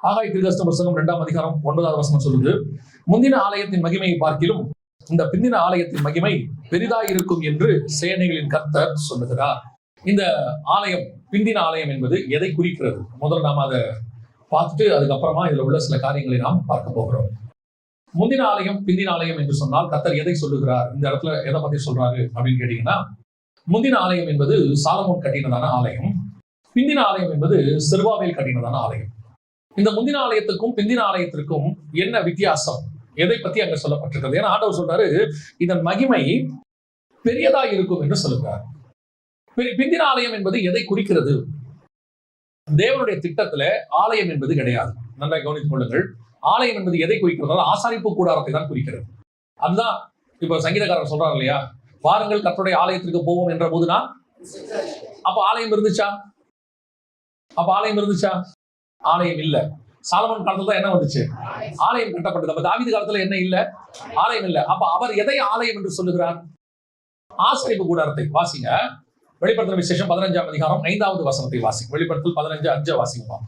ஆகாய தீர்க்கதரிசன புத்தகம் 2ஆம் அதிகாரம் 9வது வசனம் சொல்லுது, முந்தின ஆலயத்தின் மகிமையை பார்க்கிலும் இந்த பிந்தின ஆலயத்தின் மகிமை பெரிதாயிருக்கும் என்று சேனைகளின் கர்த்தர் சொல்லுகிறார். இந்த ஆலயம், பிந்தின ஆலயம் என்பது எதை குறிக்கிறது? முதல்ல நாம் அதை பார்த்துட்டு அதுக்கப்புறமா இதுல உள்ள சில காரியங்களை நாம் பார்க்க போகிறோம். முந்தின ஆலயம், பிந்தின ஆலயம் என்று சொன்னால் கர்த்தர் எதை சொல்லுகிறார்? இந்த இடத்துல எதை பத்தி சொல்றாரு அப்படின்னு கேட்டீங்கன்னா, முந்தின ஆலயம் என்பது சாலமோன் கட்டினதான ஆலயம், பிந்தின ஆலயம் என்பது செருபாபேல் கட்டினதான ஆலயம். இந்த முந்தின ஆலயத்துக்கும் பிந்தின ஆலயத்திற்கும் என்ன வித்தியாசம்? எதை பத்தி அங்க சொல்லப்பட்டிருக்கிறது? ஏன்னா ஆண்டவர் சொல்றாரு, இதன் மகிமை பெரியதா இருக்கும் என்று சொல்லுகிறார். பிந்தின ஆலயம் என்பது எதை குறிக்கிறது? தேவனுடைய திட்டத்துல ஆலயம் என்பது கிடையாது. நல்லா கவனித்துக் கொள்ளுங்கள். ஆலயம் என்பது எதை குறிக்கிறது? ஆசாரிப்பு கூடாரத்தை தான் குறிக்கிறது. அதுதான் இப்ப சங்கீதக்காரர் சொல்றாரு இல்லையா, வாருங்கள் கர்த்தருடைய ஆலயத்திற்கு போவோம் என்ற போதுனா, அப்ப ஆலயம் இருந்துச்சா? ஆலயம் இல்ல. சாலமோன் காலத்துல தான் என்ன வந்துச்சு? ஆலயம் கட்டப்பட்டது. அப்ப தாவீது காலத்துல என்ன இல்ல? ஆலயம் இல்ல. அப்ப அவர் எதை ஆலயம் என்று சொல்லுகிறார்? ஆசாரிப்பு கூடாரத்தை. வாசிங்க, வெளிப்படுத்தல் விசேஷம் 15ஆம் அதிகாரம் 5வது வசனத்தை வாசிங்க. வெளிப்படுத்தல் 15:5 வாசிங்க.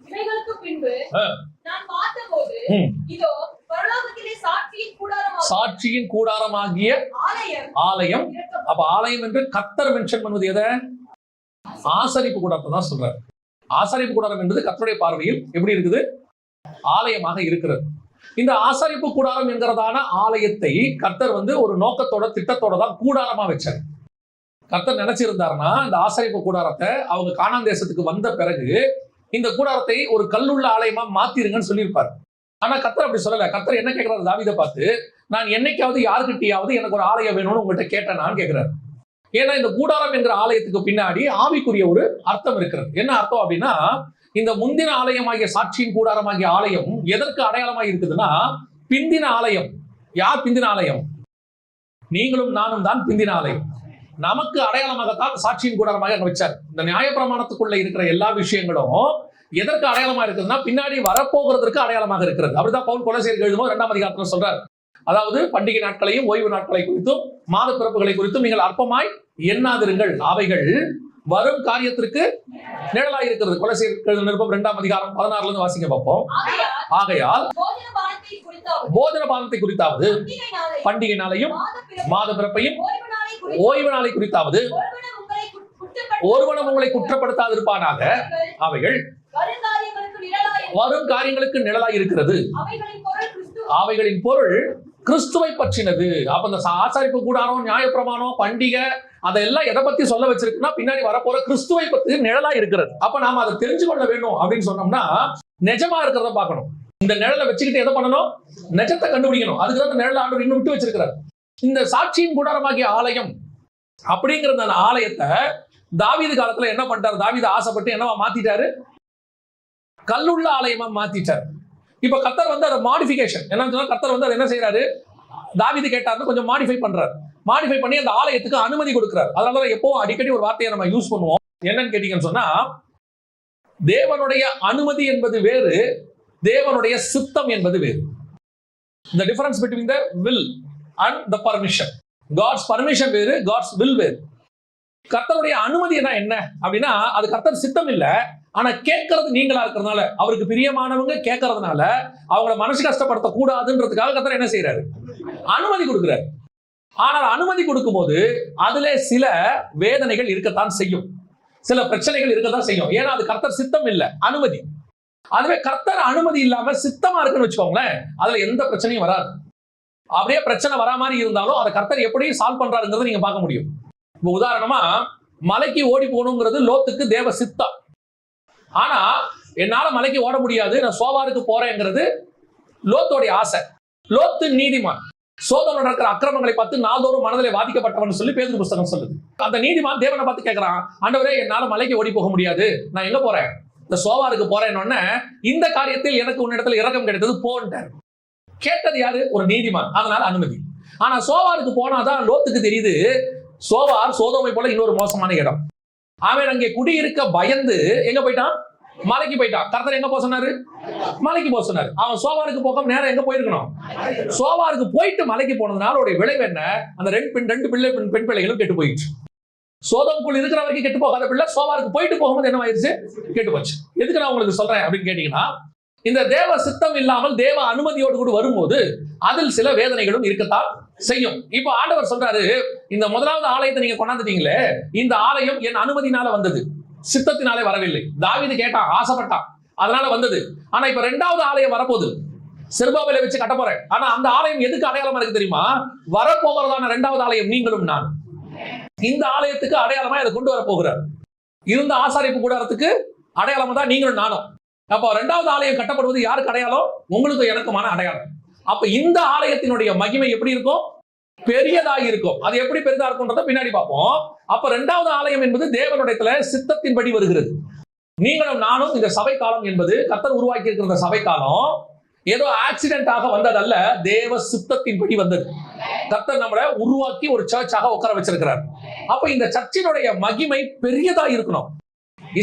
இவைகளுக்கு பின்பு நான் பார்த்தபோது இதோ பரலோகத்திலே சாட்சியின் கூடாரமாகிய ஆலயம். அப்ப ஆலயம் என்று கர்த்தர் மென்ஷன் பண்ணுவது எதை? ஆசாரிப்பு கூடாரத்தை தான் சொல்றாரு. ஆசாரிப்பு கூடாரம் என்பது கர்த்தருடைய பார்வையில் எப்படி இருக்குது? ஆலயமாக இருக்கிறது. இந்த ஆசாரிப்பு கூடாரம் என்கிறதான ஆலயத்தை கர்த்தர் ஒரு நோக்கத்தோட, திட்டத்தோட தான் கூடாரமா வச்சார். கர்த்தர் நினைச்சிருந்தாருன்னா இந்த ஆசாரிப்பு கூடாரத்தை அவங்க கானான் தேசத்துக்கு வந்த பிறகு இந்த கூடாரத்தை ஒரு கல்லுள்ள ஆலயமா மாத்திருங்கன்னு சொல்லியிருப்பாரு. ஆனா கர்த்தர் அப்படி சொல்லல. கர்த்தர் என்ன கேட்கிறாரு தாவீதை பார்த்து, நான் என்னைக்காவது யாருக்கிட்டையாவது எனக்கு ஒரு ஆலயம் வேணும்னு உங்கள்கிட்ட கேட்டேனான்னு கேட்கிறாரு. ஏன்னா இந்த கூடாரம் என்கிற ஆலயத்துக்கு பின்னாடி ஆவிக்குரிய ஒரு அர்த்தம் இருக்கிறது. என்ன அர்த்தம் அப்படின்னா, இந்த முந்தின ஆலயமாகிய சாட்சியின் கூடாரமாகிய ஆலயம் எதற்கு அடையாளமாக இருக்குதுன்னா, பிந்தின ஆலயம். யார் பிந்தின ஆலயம்? நீங்களும் நானும் தான் பிந்தின ஆலயம். நமக்கு அடையாளமாகத்தான் சாட்சியின் கூடாரமாக அங்க வச்சார். இந்த நியாயப்பிரமாணத்துக்குள்ள இருக்கிற எல்லா விஷயங்களும் எதற்கு அடையாளமா இருக்குதுன்னா, பின்னாடி வரப்போகிறதுக்கு அடையாளமாக இருக்கிறது. அப்படிதான் பவுல் கொலோசியருக்கு எழுதும்போது 2ஆம் அதிகாரத்துல சொல்றார். அதாவது பண்டிகை நாட்களையும் ஓய்வு நாட்களை குறித்தும் மாத பிறப்புகளை குறித்தும் நீங்கள் அற்பமாய் எண்ணாதிருங்கள், அவைகள் வரும் காரியத்திற்கு நிழலாய் இருக்கிறது. கொலோசியர் நிருபம் 2ஆம் அதிகாரம் 16ல இருந்து வாசிங்க பார்ப்போம். ஆகையால் போஜன பானத்தை குறித்தாவது, பண்டிகை நாளையும் மாத பிறப்பையும் ஓய்வு நாளை குறித்தாவது ஒருவனும் உங்களை குற்றப்படுத்தாதிருப்பானாக, அவைகள் வரும் காரியங்களுக்கு நிழலாய் இருக்கிறது. அவைகளின் பொருள் கிறிஸ்துவை பற்றினது. அப்ப இந்த ஆசாரிப்பு கூடாரம், நியாயப்பிரமாணம், பண்டிகை அதெல்லாம் எதை பத்தி சொல்ல வச்சிருக்குன்னா, பின்னாடி வரப்போற கிறிஸ்துவை பத்தி நிழலா இருக்கிறது. அப்ப நாம அதை தெரிஞ்சு கொள்ள வேண்டும் அப்படின்னு சொன்னோம்னா, நிஜமா இருக்கிறத பார்க்கணும். இந்த நிழலை வச்சுக்கிட்டு எதை பண்ணணும்? நிஜத்தை கண்டுபிடிக்கணும். அதுக்குதான் இந்த நிழலை ஆண்டவர் இன்னும் விட்டு வச்சிருக்கிறார். இந்த சாட்சியின் கூடாரமாகிய ஆலயம் அப்படிங்கிற அந்த ஆலயத்தை தாவீது காலத்துல என்ன பண்ணிட்டாரு? தாவீது ஆசைப்பட்டு என்னவா மாத்திட்டாரு? கல்லுள்ள ஆலயமா மாத்திட்டார். இப்ப கர்த்தர் அதை மாடிஃபிகேஷன் என்னன்னு சொன்னா, கர்த்தர் அதை என்ன செய்யறாரு? தாவீது கேட்டாரு, கொஞ்சம் மாடிஃபை பண்றாரு. மாடிஃபை பண்ணி அந்த ஆலயத்துக்கு அனுமதி கொடுக்கிறார். அதனால எப்பவும் அடிக்கடி ஒரு வார்த்தையை நம்ம யூஸ் பண்ணுவோம். என்னன்னு கேட்டீங்கன்னு சொன்னா, தேவனுடைய அனுமதி என்பது வேறு, தேவனுடைய சித்தம் என்பது வேறு. The difference between the will and the permission. God's permission வேறு, God's will வேறு. கர்த்தருடைய அனுமதி என்ன அப்படின்னா, அது கர்த்தர் சித்தம் இல்ல. ஆனா கேட்கறது நீங்களா இருக்கிறதுனால, அவருக்கு பிரியமானவங்க கேட்கறதுனால அவங்கள மனசு கஷ்டப்படுத்த கூடாதுன்றதுக்காக கர்த்தர் என்ன செய்யறாரு? அனுமதி கொடுக்கிறார். ஆனால் அனுமதி கொடுக்கும் போது அதுல சில வேதனைகள் இருக்கத்தான் செய்யும், சில பிரச்சனைகள் இருக்கத்தான் செய்யும். ஏன்னா அது கர்த்தர் சித்தம் இல்ல, அனுமதி. அதுவே கர்த்தர் அனுமதி இல்லாம சித்தமா இருக்குன்னு வச்சுக்கோங்களேன், அதுல எந்த பிரச்சனையும் வராது. அப்படியே பிரச்சனை வரா மாதிரி இருந்தாலும் அதை கர்த்தர் எப்படி சால்வ் பண்றாருங்கிறத நீங்க பார்க்க முடியும். இப்ப உதாரணமா, மலைக்கு ஓடி போகணுங்கிறது லோத்துக்கு தேவ சித்தம். ஆனா என்னால மலைக்கு ஓட முடியாது, நான் சோவாருக்கு போறேங்கிறது லோத்தோடைய ஆசை. லோத்து நீதிமான். சோதோம்ல நடக்கிற அக்கிரமங்களை பார்த்து நாள்தோறும் மனதிலே வாதிக்கப்பட்டவன் சொல்லி பேதுரு புஸ்தகம் சொல்லுது. அந்த நீதிமான் தேவனை பார்த்து கேட்கிறான், ஆண்டவரே என்னால மலைக்கு ஓடி போக முடியாது, நான் எங்க போறேன்? இந்த சோவாருக்கு போறேன்னு. இந்த காரியத்தில் எனக்கு உன்னிடத்துல இரக்கம் கிடைத்தது போன்ட்டார். கேட்டது யாரு? ஒரு நீதிமான். அதனால அனுமதி. ஆனா சோவாருக்கு போனாதான் லோத்துக்கு தெரியுது, சோவார் சோதோமை போல இன்னொரு மோசமான இடம். அவன் அங்கே குடியிருக்க பயந்து எங்க போயிட்டான்? மலைக்கு போயிட்டான். கர்த்தர் எங்க போக சொன்னாரு? மலைக்கு போக சொன்னாரு. அவன் சோவாருக்கு போகாம நேரம் எங்க போயிருக்கணும்? சோவாருக்கு போயிட்டு மலைக்கு போனதுனால விளைவு என்ன? அந்த ரெண்டு பெண் பிள்ளைகளும் கெட்டு போயிடுச்சு. சோதோமுக்குள் இருக்கிற வரைக்கும் கெட்டு போகாத பிள்ளை சோவாருக்கு போயிட்டு போகும்போது என்ன ஆயிடுச்சு? கெட்டு போச்சு. எதுக்கு நான் உங்களுக்கு சொல்றேன் அப்படின்னு கேட்டீங்கன்னா, இந்த தேவ சித்தம் இல்லாமல் தேவ அனுமதியோடு கூட வரும்போது அதில் சில வேதனைகளும் இருக்கத்தான் செய்யும். இப்ப ஆண்டவர் சொல்றாரு, இந்த முதலாவது ஆலயத்தை நீங்க கொண்டாந்துட்டீங்களே, இந்த ஆலயம் என் அனுமதினால வந்தது, சித்தத்தினாலே வரவில்லை. தாவீது கேட்டான், ஆசைப்பட்டான், அதனால வந்தது. ஆனா இப்ப இரண்டாவது ஆலயம் வரப்போகுது, செருபாபேலை வச்சு கட்ட போறேன். ஆனா அந்த ஆலயம் எதுக்கு அடையாளமா இருக்கு தெரியுமா? வரப்போகிறதான இரண்டாவது ஆலயம் நீங்களும் நான். இந்த ஆலயத்துக்கு அடையாளமா இதை கொண்டு வர போகிறார். இருந்த ஆசாரிப்பு கூடாரத்துக்கு அடையாளமா தான் நீங்களும் நானும். அப்போ இரண்டாவது ஆலயம் கட்டப்படுவது யாருக்கு அடையாளம்? உங்களுக்கு எனக்குமான அடையாளம். அப்ப இந்த ஆலயத்தினுடைய மகிமை எப்படி இருக்கும்? பெரியதாக இருக்கும். அது எப்படி பெரிதா இருக்கும்ன்றத பின்னாடி பார்ப்போம். அப்ப இரண்டாவது ஆலயம் என்பது தேவனுடைய சித்தத்தின்படி வருகிறது. நீங்களும் நானும் இந்த சபை காலம் என்பது கர்த்தர் உருவாக்கி இருக்கிற சபை காலம் ஏதோ ஆக்சிடென்டாக வந்ததல்ல, தேவ சித்தத்தின்படி வந்தது. கர்த்தர் நம்மளை உருவாக்கி ஒரு சர்ச்சாக உட்கார வச்சிருக்கிறார். அப்ப இந்த சர்ச்சினுடைய மகிமை பெரியதா இருக்கணும்.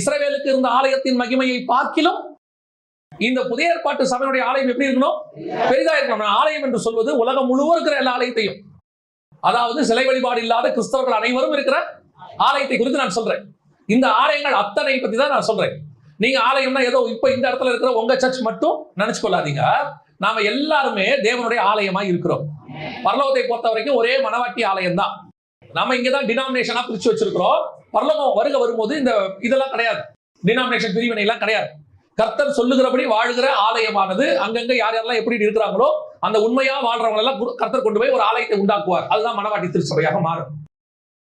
இஸ்ரவேலுக்கு இருந்த ஆலயத்தின் மகிமையை பார்க்கிலும் இந்த புதிய ஏற்பாட்டு சபையுடைய ஆலயம் எப்படி இருக்கணும்? பெரிதா இருக்கணும். ஆலயம் என்று சொல்வது உலகம் முழுவதும் இருக்கிற எல்லா ஆலயத்தையும், அதாவது சிலை வழிபாடு இல்லாத கிறிஸ்தவர்கள் அனைவரும் இருக்கிற ஆலயத்தை குறித்து நான் சொல்றேன். இந்த ஆலயங்கள் அத்தனை பத்தி தான் நான் சொல்றேன். நீங்க ஆலயம்னா ஏதோ இப்ப இந்த இடத்துல இருக்கிற உங்க சர்ச் மட்டும் நினைச்சு கொள்ளாதீங்க. நாம எல்லாருமே தேவனுடைய ஆலயமா இருக்கிறோம். பரலோகத்தை பொறுத்த வரைக்கும் ஒரே மனவாட்டி ஆலயம் தான். நம்ம இங்கதான் டினாமினேஷனா பிரிச்சு வச்சிருக்கிறோம். பரலோகம் வருக வரும்போது இந்த இதெல்லாம் கிடையாது, டினாமினேஷன் பிரிவினை எல்லாம் கிடையாது. கர்த்தர் சொல்லுகிறபடி வாழ்கிற ஆலயமானது அங்கங்க யார் யாரெல்லாம் எப்படி இருக்கிறாங்களோ அந்த உண்மையா வாழ்றவங்க எல்லாம் கர்த்தர் கொண்டு போய் ஒரு ஆலயத்தை உண்டாக்குவார். அதுதான் மனவாட்டி திருச்சபையாக மாறும்.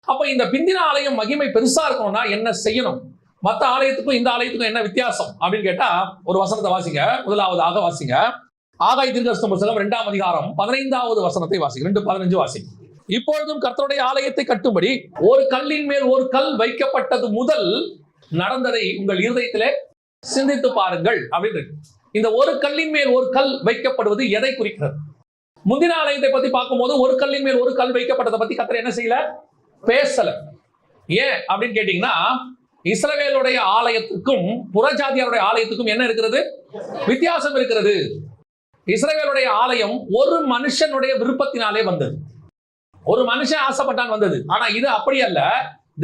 அப்ப இந்த பிந்தின ஆலயம் மகிமை பெருசா இருக்கணும்னா என்ன செய்யணும்? மற்ற ஆலயத்துக்கும் இந்த ஆலயத்துக்கும் என்ன வித்தியாசம் அப்படின்னு கேட்டா, ஒரு வசனத்தை வாசிங்க. முதலாவதாக வாசிங்க, ஆகாய் தீர்க்கதரிசன புத்தகம் 2ஆம் அதிகாரம் 15வது வசனத்தை வாசிங்க. 2:15 வாசிங்க. இப்பொழுதும் கர்த்தருடைய ஆலயத்தை கட்டும்படி ஒரு கல்லின் மேல் ஒரு கல் வைக்கப்பட்டது முதல் நடந்ததை உங்கள் இருதயத்திலே சிந்தித்து பாருங்கள் அப்படின்னு. இந்த ஒரு கல்லின் மேல் ஒரு கல் வைக்கப்படுவது எதை குறிக்கிறது? முந்தின ஆலயத்தை பத்தி பார்க்கும்போது ஒரு கல்லின் மேல் ஒரு கல் வைக்கப்பட்டதை பத்தி கர்த்தர் என்ன செய்யல, பேசல. ஏன் அப்படின்னு கேட்டீங்கன்னா, இஸ்ரவேலுடைய ஆலயத்துக்கும் புறஜாதியாருடைய ஆலயத்துக்கும் என்ன இருக்கிறது? வித்தியாசம் இருக்கிறது. இஸ்ரவேலுடைய ஆலயம் ஒரு மனுஷனுடைய விருப்பத்தினாலே வந்தது, ஒரு மனுஷன் ஆசைப்பட்டான் வந்தது. ஆனா இது அப்படி அல்ல,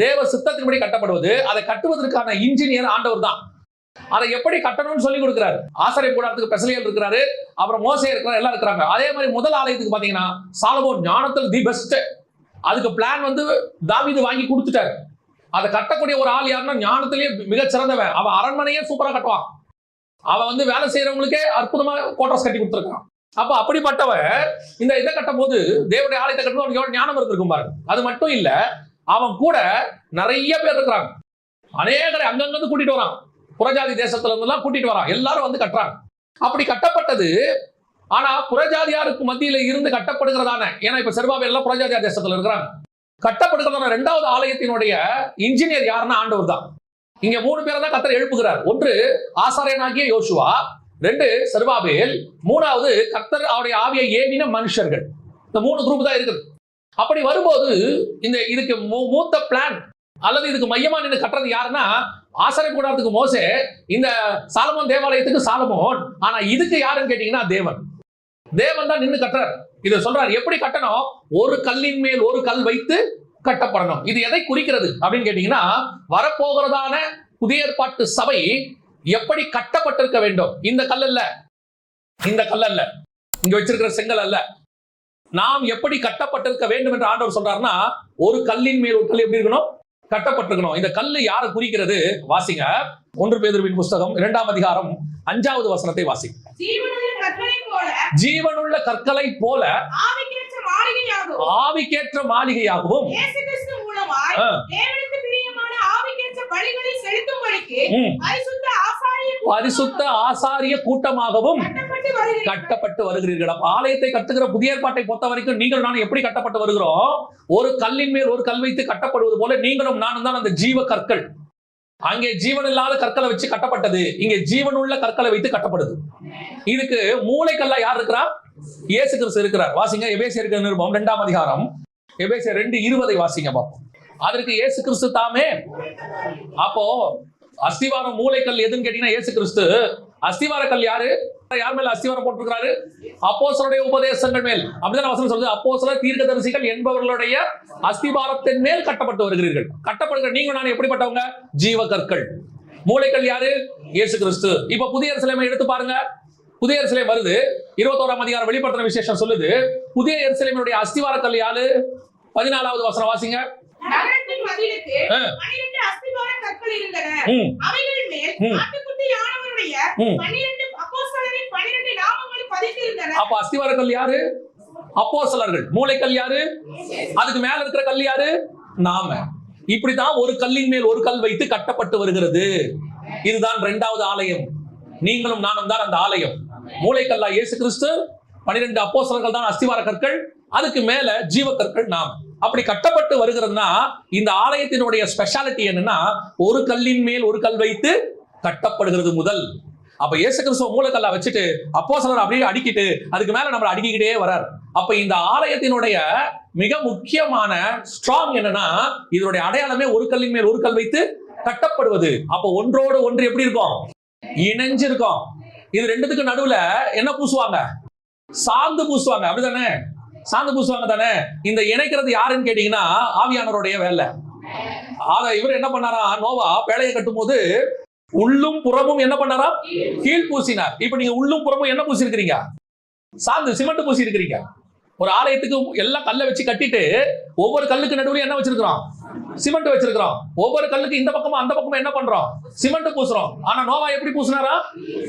தேவ சித்தத்தின்படி கட்டப்படுவது. அதை கட்டுவதற்கான இன்ஜினியர் ஆண்டவர் தான். அதை எப்படி கட்டணும்னு சொல்லி கொடுக்கிறாரு. ஆசாரியப் கூடாரத்துக்கு பெசலியல் இருக்கிறாரு, அப்புறம் மோசே இருக்கிறார், எல்லாம் இருக்கிறாங்க. அதே மாதிரி முதல் ஆலயத்துக்கு பாத்தீங்கன்னா சாலமோன் ஞானத்தில் தி பெஸ்ட். அதுக்கு பிளான் வந்து தாவீது வாங்கி கொடுத்துட்டாரு. அதை கட்டக்கூடிய ஒரு ஆள் யாருன்னா ஞானத்திலேயே மிகச் சிறந்தவன். அவன் அரண்மனையே சூப்பரா கட்டுவான். அவன் வந்து வேலை செய்யறவங்களுக்கே அற்புதமா கோட்டர்ஸ் கட்டி கொடுத்துருக்கான். அப்ப அப்படிப்பட்டவன் இந்த இதை கட்டும் போது, தேவனுடைய ஆலயத்தை கட்டும் அவனுக்கு எவ்வளவு ஞானம் இருந்திருக்கும் பாருங்க. அது மட்டும் இல்ல, அவன் கூட நிறைய பேர் இருக்கிறாங்க. அநேகரை அங்கங்கிருந்து கூட்டிட்டு வரான், புறஜாதி தேசத்துல இருந்து எல்லாம் கூட்டிட்டு வரான். எல்லாரும் வந்து கட்டுறாங்க. அப்படி கட்டப்பட்டது. ஆனா புறஜாதியாருக்கு மத்தியில இருந்து கட்டப்படுகிறதான, ஏன்னா இப்ப செருபாபேல் எல்லாம் புறஜாதியார் தேசத்துல இருக்கிறாங்க. கட்டப்படுகிறதான இரண்டாவது ஆலயத்தினுடைய இன்ஜினியர் யாருன்னா ஆண்டவர் தான். இங்க 3 பேரை தான் கர்த்தர் எழுப்புகிறார். ஒன்று ஆசாரியனாகிய யோசுவா, 2 செருபாபேல், 3வது கர்த்தர் அவருடைய ஆவியை ஏவின மனுஷர்கள். இந்த 3 குரூப் தான் இருக்குது. அப்படி வரும்போது இந்த இதுக்கு மூத்த பிளான் அல்லது இதுக்கு மையமா நின்று கட்டுறது யாருன்னா ஆசாரியப் கூடாரத்துக்கு மோசே, இந்த சாலமோன் தேவாலயத்துக்கு சாலமோன். ஆனா இதுக்கு யாருன்னு கேட்டீங்கன்னா தேவன். தேவன் தான் நின்று கட்டுறார். இதை சொல்றாரு எப்படி கட்டணும்? ஒரு கல்லின் மேல் ஒரு கல் வைத்து கட்டப்படணும். இது எதை குறிக்கிறது அப்படின்னு கேட்டீங்கன்னா, வரப்போகிறதான புதிய ஏற்பாட்டு சபை எப்படி கட்டப்பட்டிருக்க வேண்டும். இந்த கல் அல்ல, இந்த கல் அல்ல, இங்க வச்சிருக்கிற செங்கல் அல்ல. நாம் எப்படி கட்டப்பட்டிருக்க வேண்டும் என்று ஆண்டவர் சொல்றாருன்னா, ஒரு கல்லின் மேல் ஒரு கல் எப்படி இருக்கணும்? கட்டப்பட்டிருக்கணும். இந்த கல்லு யாரை குறிக்கிறது? வாசிங்க, 1 பேதுருவின் புத்தகம் 2ஆம் அதிகாரம் 5வது வசனத்தை வாசிங்க. ஜீவனுள்ள கற்களை போல ஆவிக்கேற்ற மாளிகையாகவும் பரிசுத்த ஆசாரிய கூட்டமாகவும் கட்டப்பட்டு வருகிறீர்கள். ஆலயத்தை கட்டுகிற புதிய ஏற்பாட்டை பொறுத்த வரைக்கும் நீங்கள் நானும் எப்படி கட்டப்பட்டு வருகிறோம்? ஒரு கல்லின் மேல் ஒரு கல் வைத்து கட்டப்படுவது போல நீங்களும் நானும் தான் அந்த ஜீவ கற்கள். அங்கே ஜீவன் இல்லாத கற்களை வச்சு கட்டப்பட்டது, இங்கே ஜீவனுள்ள கற்களை வைத்து கட்டப்படுது. இதுக்கு மூளைக்கல்லா யார் இருக்கிறா? இயேசு கிறிஸ்து இருக்கிறார். வாசிங்க, எபேசியருக்கு நிருபம் 2ஆம் அதிகாரம், எபேசியர் 2:20 வாசிங்க பாப்போம். அதற்கு இயேசு கிறிஸ்து தாமே. அப்போ அஸ்திவாரம் மூளைக்கல் எதுன்னு கேட்டீங்கன்னா இயேசு கிறிஸ்து. அஸ்திவார கல் யாரு? யார் மேல அஸ்திவாரம் போட்டிருக்கிறாரு? அப்போஸ்தலருடைய உபதேசங்கள் மேல். அப்படிதான் வசனம் சொல்லுது, அப்போஸ்தலர் தீர்க்கதரிசிகள் என்பவர்களுடைய அஸ்திவாரத்தின் மேல் கட்டப்பட்டு வருகிறீர்கள். கட்டப்படுகிற நீங்க நான் எப்படிப்பட்டவங்க? ஜீவ கற்கள். மூளைக்கல் யாரு? இயேசு கிறிஸ்து. இப்ப புதிய எருசலேமை எடுத்து பாருங்க. புதிய எருசலேம் வருது. 21ஆம் அதிகாரம் வெளிப்படுத்தின விசேஷம் சொல்லுது. புதிய எருசலேமினுடைய அஸ்திவார கல் யாரு? 14வது வசனம் வாசிங்க. நகரத்தின் மதிலுக்கு 12 அஸ்திவார கற்கள் இருந்தன. அவைகளின் மேல் ஆட்டுக்குட்டியானவருடைய 12 அப்போஸ்தலரின் 12 நாமங்கள் பதித்திருந்தன. அப்ப அஸ்திவார கல் யாரு? அப்போஸ்தலர்கள். மூலைக்கல் யாரு? அதுக்கு மேல இருக்கிற கல் யாரு? நாம. இப்படிதான் ஒரு கல்லின் மேல் ஒரு கல் வைத்து கட்டப்பட்டு வருகிறது. இதுதான் 2வது ஆலயம். நீங்களும் நானும் தான் அந்த ஆலயம். மூலைக்கல்லா இயேசு கிறிஸ்து, 12 அப்போஸ்தலர்கள் தான் அஸ்திவார கற்கள், அதுக்கு மேல ஜீவ கற்கள் நாம். அப்படி கட்டப்பட்டு வருகிறதுனா இந்த ஆலயத்தினுடைய ஸ்பெஷாலிட்டி என்னன்னா, ஒரு கல்லின் மேல் ஒரு கல் வைத்து கட்டப்படுகிறது முதல். அப்ப இயேசு கிறிஸ்துவ மூலக்கல்லா வச்சுட்டு அப்போஸ்தலர் அப்படியே அடிக்கிட்டு அதுக்கு மேல நம்ம அடிக்கிட்டே வரார். அப்ப இந்த ஆலயத்தினுடைய மிக முக்கியமான ஸ்ட்ராங் என்னன்னா, இதனுடைய அடையாளமே ஒரு கல்லின் மேல் ஒரு கல் வைத்து கட்டப்படுவது. அப்ப ஒன்றோடு ஒன்று எப்படி இருக்கும்? இணைஞ்சிருக்கும். இது ரெண்டுத்துக்கு நடுவுல என்ன பூசுவாங்க? சாந்து பூசுவாங்க. அப்படிதானே? சாந்து பூசுவாங்க தானே? இந்த இணைக்கிறது யாருன்னு கேட்டீங்கன்னா ஆவியானவருடைய வேலை. இவர் என்ன பண்ணாரா? நோவா பேழையை கட்டும் போது உள்ளும் புறமும் என்ன பண்ணாரா? கீழ் பூசினார். இப்ப நீங்க உள்ளும் புறமும் என்ன பூசி இருக்கிறீங்க? சாந்து, சிமெண்ட் பூசி இருக்கிறீங்க. ஒரு ஆலயத்துக்கு எல்லாம் கல்லை வச்சு கட்டிட்டு ஒவ்வொரு கல்லுக்கு நடுவுல என்ன வச்சிருக்கிறோம்? சிமெண்ட் வச்சிருக்கிறோம். ஒவ்வொரு கல்லுக்கு இந்த பக்கமும் அந்த பக்கமும் என்ன பண்றோம்? சிமெண்ட் பூசுறோம். ஆனா நோவா எப்படி பூசினாரா?